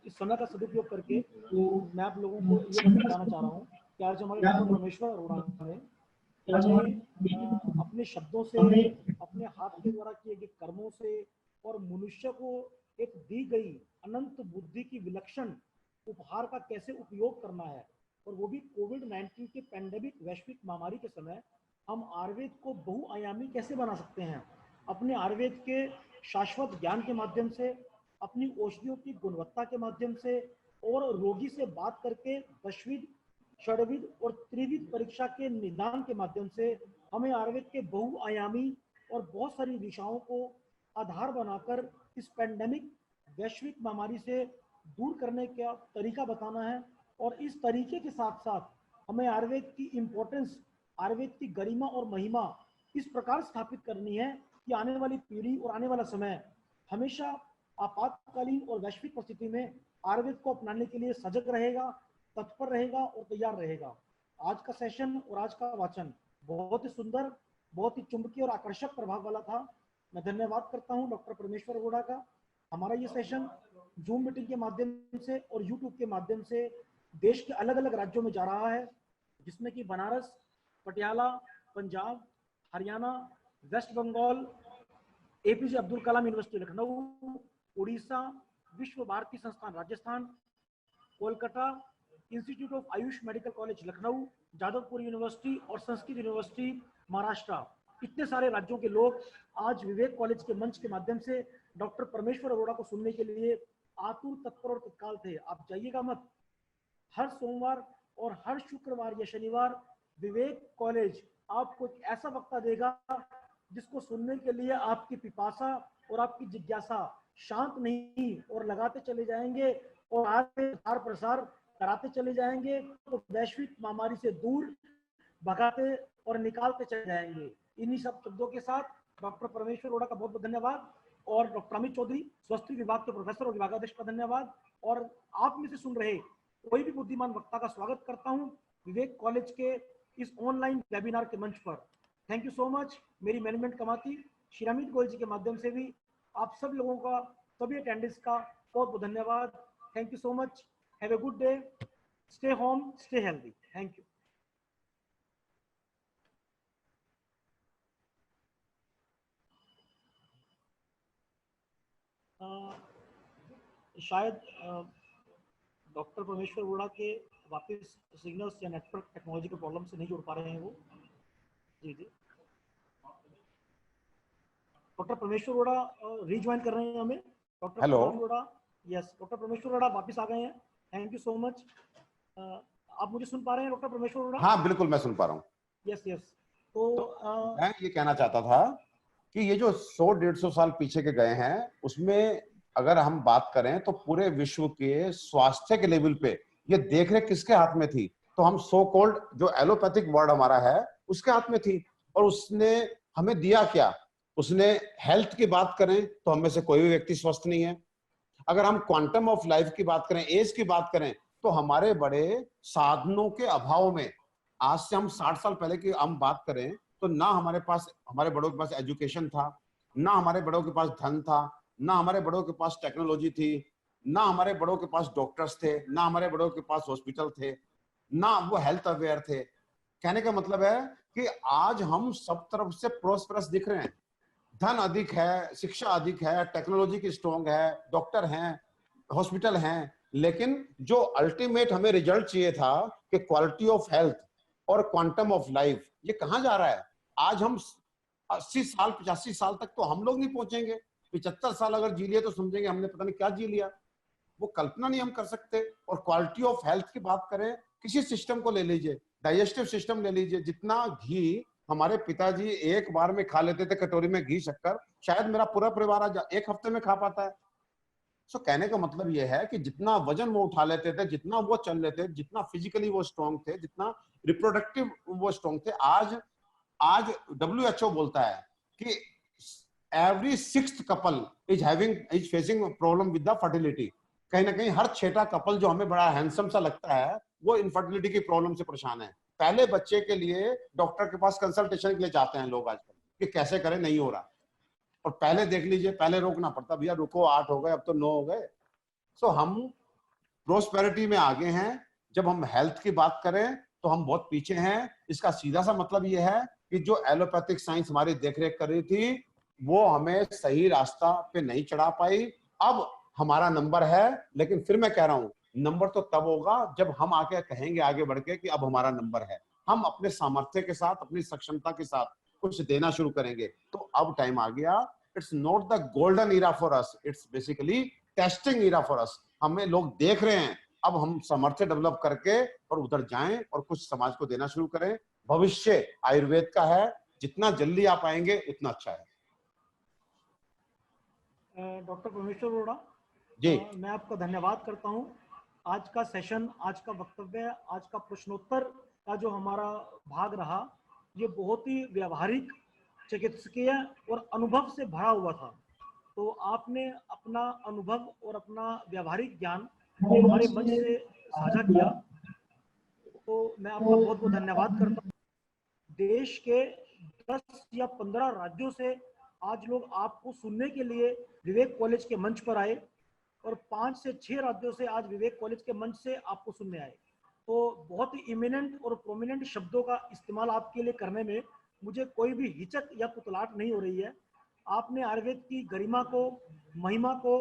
इस समय का सदुपयोग करके मैं आप लोगों को ये बताना चाह रहा हूँ कि आज हमारे डॉक्टर परमेश्वर अरोड़ा ने हमें अपने शब्दों से, अपने हाथ के द्वारा किए गए कर्मों से और मनुष्य को एक दी गई अनंत बुद्धि की विलक्षण उपहार का कैसे उपयोग करना है, और वो भी कोविड-19 के पैंडेमिक वैश्विक महामारी के समय हम आयुर्वेद को बहुआयामी कैसे बना सकते हैं। अपने आयुर्वेद के शाश्वत ज्ञान के माध्यम से, अपनी औषधियों की गुणवत्ता के माध्यम से, और रोगी से बात करके वैश्विक षड्विध और त्रिविध परीक्षा के निदान के माध्यम से हमें आयुर्वेद के बहुआयामी और बहुत सारी दिशाओं को आधार बनाकर इस पैंडेमिक वैश्विक महामारी से दूर करने का तरीका बताना है। और इस तरीके के साथ साथ हमें आयुर्वेद की इम्पोर्टेंस, आयुर्वेद की गरिमा और महिमा इस प्रकार स्थापित करनी है कि आने वाली पीढ़ी और आने वाला समय हमेशा आपातकालीन और वैश्विक परिस्थिति में आयुर्वेद को अपनाने के लिए सजग रहेगा, तत्पर रहेगा और तैयार रहेगा। आज का सेशन और आज का वाचन बहुत ही सुंदर, बहुत ही चुंबकीय और आकर्षक प्रभाव वाला था। मैं धन्यवाद करता हूं डॉक्टर परमेश्वर अरोड़ा का। हमारा ये सेशन जूम मीटिंग के माध्यम से और यूट्यूब के माध्यम से देश के अलग अलग राज्यों में जा रहा है, जिसमें कि Banaras, Patiala, Punjab, Haryana, waste Bengal, APJ Abdul Kalam university Lucknow, Orissa, विश्व भारती संस्थान Rajasthan, Kolkata, institute of Ayush medical college Lucknow, Jadavpur university और संस्कृत यूनिवर्सिटी महाराष्ट्र, इतने सारे राज्यों के लोग आज विवेक कॉलेज के मंच के माध्यम से डॉक्टर परमेश्वर अरोड़ा को सुनने के लिए आतुर, तत्पर और तत्काल थे। आप जाइएगा मत। हर सोमवार और हर शुक्रवार या शनिवार विवेक कॉलेज आपको एक ऐसा वक्ता देगा जिसको सुनने के लिए आपकी पिपासा और आपकी जिज्ञासा शांत नहीं और लगाते चले जाएंगे और आगे प्रचार प्रसार कराते चले जाएंगे, तो वैश्विक महामारी से दूर भगाते और निकालते चले जाएंगे। इन्हीं सब शब्दों के साथ डॉक्टर परमेश्वर अरोड़ा का बहुत बहुत धन्यवाद और डॉक्टर अमित चौधरी स्वास्थ्य विभाग के प्रोफेसर और विभागाध्यक्ष का धन्यवाद। और आप में से सुन रहे कोई भी बुद्धिमान वक्ता का स्वागत करता हूं विवेक कॉलेज के इस ऑनलाइन वेबिनार के मंच पर। Thank you so much. मेरी मैनेजमेंट कमाती श्री अमित गोयल जी के माध्यम से भी आप सब लोगों का, सभी अटेंडेंस का बहुत बहुत धन्यवाद। Thank you so much. Have a good day. Stay home, stay healthy. Thank you. शायद डॉक्टर परमेश्वर अरोड़ा के वापस सिग्नल्स या नेटवर्क टेक्नोलॉजी के प्रॉब्लम से नहीं जुड़ पा रहे हैं वो। जी जी, डॉक्टर परमेश्वर अरोड़ा रिज्वाइन कर रहे हैं हमें। Doctor Arora, yes, doctor Parmeshwar Arora वापस आ गए हैं। Thank you so much. आप मुझे सुन पा रहे हैं डॉक्टर परमेश्वर अरोड़ा? हाँ बिल्कुल, मैं सुन पा रहा हूँ। Yes yes. तो मैं ये कहना चाहता था कि ये जो 100-150 साल पीछे के गए हैं, उसमें अगर हम बात करें तो पूरे विश्व के स्वास्थ्य के लेवल पे ये देखरेख किसके हाथ में थी? तो हम सो कॉल्ड जो एलोपैथिक वर्ड हमारा है उसके हाथ में थी। और उसने हमें दिया क्या? उसने हेल्थ की बात करें तो हम में से कोई भी व्यक्ति स्वस्थ नहीं है। अगर हम क्वांटम ऑफ लाइफ की बात करें, एज की बात करें, तो हमारे बड़े साधनों के अभाव में, आज से हम 60 साल पहले की हम बात करें तो ना हमारे पास, हमारे बड़ों के पास एजुकेशन था, ना हमारे बड़ों के पास धन था, ना हमारे बड़ों के पास टेक्नोलॉजी थी, ना हमारे बड़ों के पास डॉक्टर्स थे, ना हमारे बड़ों के पास हॉस्पिटल थे, ना वो हेल्थ अवेयर थे। कहने का मतलब है कि आज हम सब तरफ से प्रोस्पेरस दिख रहे हैं। धन अधिक है, शिक्षा अधिक है, टेक्नोलॉजी की स्ट्रॉन्ग है, डॉक्टर हैं, हॉस्पिटल हैं, लेकिन जो अल्टीमेट हमें रिजल्ट चाहिए था कि क्वालिटी ऑफ हेल्थ और क्वांटम ऑफ लाइफ, ये कहां जा रहा है? आज हम 80 साल 85 साल तक तो हम लोग नहीं पहुंचेंगे। 75 साल अगर जी लिए तो समझेंगे हमने पता नहीं क्या जी लिया। वो कल्पना नहीं हम कर सकते। और क्वालिटी ऑफ हेल्थ की बात करें, किसी सिस्टम को ले लीजिए, डाइजेस्टिव सिस्टम ले लीजिए, जितना घी हमारे पिताजी एक बार में खा लेते थे कटोरी में घी शक्कर, शायद मेरा पूरा परिवार आज एक हफ्ते में खा पाता है। सो कहने का मतलब यह है कि जितना वजन वो उठा लेते थे, जितना वो चल लेते थे, जितना फिजिकली वो स्ट्रॉन्ग थे, जितना रिप्रोडक्टिव वो स्ट्रॉन्ग थे, आज WHO बोलता है कि every 6th couple is facing problem with the fertility. कहीं ना कहीं हर 6ठा कपल जो हमें बड़ा हैंडसम सा लगता है वो इनफर्टिलिटी की प्रॉब्लम से परेशान है। पहले बच्चे के लिए डॉक्टर के पास कंसल्टेशन के लिए जाते हैं लोग आजकल कि कैसे करें, नहीं हो रहा। और पहले देख लीजिए, पहले रोकना पड़ता, भैया रुको 8 हो गए, अब तो 9 हो गए। सो हम प्रोस्पेरिटी में आगे हैं। जब हम हेल्थ की बात करें तो हम बहुत पीछे हैं। इसका सीधा सा मतलब यह है कि जो एलोपैथिक साइंस हमारी देखरेख कर रही थी वो हमें सही रास्ता पे नहीं चढ़ा पाई। अब हमारा नंबर है, लेकिन फिर मैं कह रहा हूं नंबर तो तब होगा जब हम आके कहेंगे आगे बढ़ के कि अब हमारा नंबर है। हम अपने सामर्थ्य के साथ, अपनी सक्षमता के साथ कुछ देना शुरू करेंगे। तो अब टाइम आ गया। It's not the golden era for us, it's basically testing era for us. हमें लोग देख रहे हैं अब हम सामर्थ्य डेवलप करके और उधर जाएं और कुछ समाज को देना शुरू करें। भविष्य आयुर्वेद का है, जितना जल्दी आप आएंगे उतना अच्छा है। डॉक्टर परमेश्वर अरोड़ा जी, मैं आपका धन्यवाद करता हूं। आज का सेशन, आज का वक्तव्य, आज का प्रश्नोत्तर का जो हमारा भाग रहा, ये बहुत ही व्यावहारिक, चिकित्सकीय और अनुभव से भरा हुआ था। तो आपने अपना अनुभव और अपना व्यावहारिक ज्ञान हमारे मंच से साझा किया, तो मैं आपका बहुत बहुत धन्यवाद करता हूँ। देश के 10 या 15 राज्यों से आज लोग आपको सुनने के लिए विवेक कॉलेज के मंच पर आए और 5 से 6 राज्यों से आज विवेक कॉलेज के मंच से आपको सुनने आए। तो बहुत ही इमिनेंट और प्रोमिनेंट शब्दों का इस्तेमाल आपके लिए करने में मुझे कोई भी हिचक या कुतलाहट नहीं हो रही है। आपने आयुर्वेद की गरिमा को, महिमा को,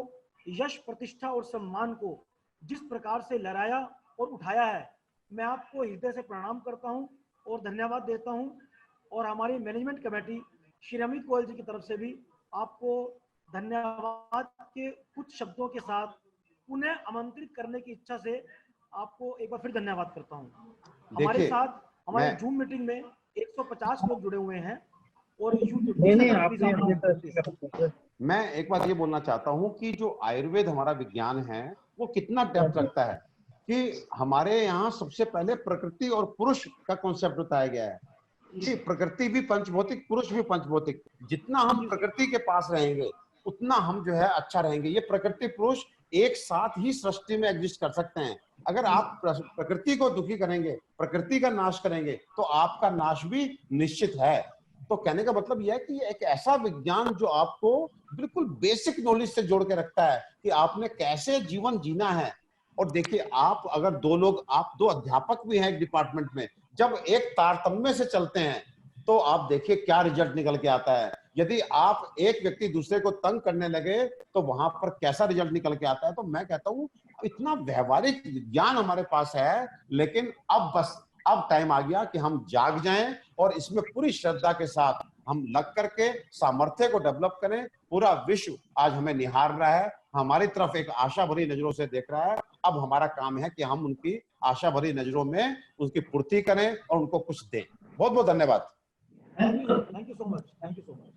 यश, प्रतिष्ठा और सम्मान को जिस प्रकार से लहराया और उठाया है, मैं आपको हृदय से प्रणाम करता हूं और धन्यवाद देता हूं। और हमारी मैनेजमेंट कमेटी श्री अमित गोयल जी की तरफ से भी आपको धन्यवाद के कुछ शब्दों के साथ पुनः आमंत्रित करने की इच्छा से आपको एक बार फिर धन्यवाद करता हूं। हमारे देखिए, साथ हमारे मैं जूम मीटिंग में 150 लोग जुड़े हुए हैं और यूट्यूब नहीं आपने मैं एक बात ये बोलना चाहता हूँ कि जो आयुर्वेद हमारा विज्ञान है वो कितना डेप्थ रखता है कि हमारे यहाँ सबसे पहले प्रकृति और पुरुष का कॉन्सेप्ट बताया गया है कि प्रकृति भी पंचभौतिक, पुरुष भी पंचभौतिक। जितना हम प्रकृति के पास रहेंगे उतना हम जो है अच्छा रहेंगे। ये प्रकृति पुरुष एक साथ ही सृष्टि में एग्जिस्ट कर सकते हैं। अगर आप प्रकृति को दुखी करेंगे, प्रकृति का नाश करेंगे, तो आपका नाश भी निश्चित है। तो कहने का मतलब यह है कि एक ऐसा विज्ञान जो आपको बिल्कुल बेसिक नॉलेज से जोड़ के रखता है कि आपने कैसे जीवन जीना है। और देखिए, आप अगर दो लोग, आप दो अध्यापक भी हैं एक डिपार्टमेंट में, जब एक तारतम्य से चलते हैं तो आप देखिए क्या रिजल्ट निकल के आता है। यदि आप एक व्यक्ति दूसरे को तंग करने लगे तो वहां पर कैसा रिजल्ट निकल के आता है। तो मैं कहता हूं इतना व्यवहारिक ज्ञान हमारे पास है, लेकिन अब टाइम आ गया कि हम जाग जाएं और इसमें पूरी श्रद्धा के साथ हम लग करके सामर्थ्य को डेवलप करें। पूरा विश्व आज हमें निहार रहा है, हमारी तरफ एक आशा भरी नजरों से देख रहा है। अब हमारा काम है कि हम उनकी आशा भरी नजरों में उसकी पूर्ति करें और उनको कुछ दें। बहुत बहुत धन्यवाद। Thank you so much. Thank you so much.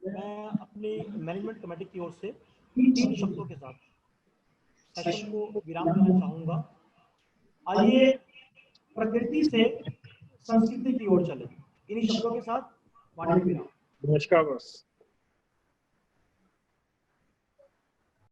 मैं अपनी मैनेजमेंट कमेटी की ओर से 3 शब्दों के साथ सेशन को विराम देना चाहूंगा। आइए प्रकृति से संस्कृति की ओर चले। इन्हीं शब्दों के साथ वाणी विराम। नमस्कार बस।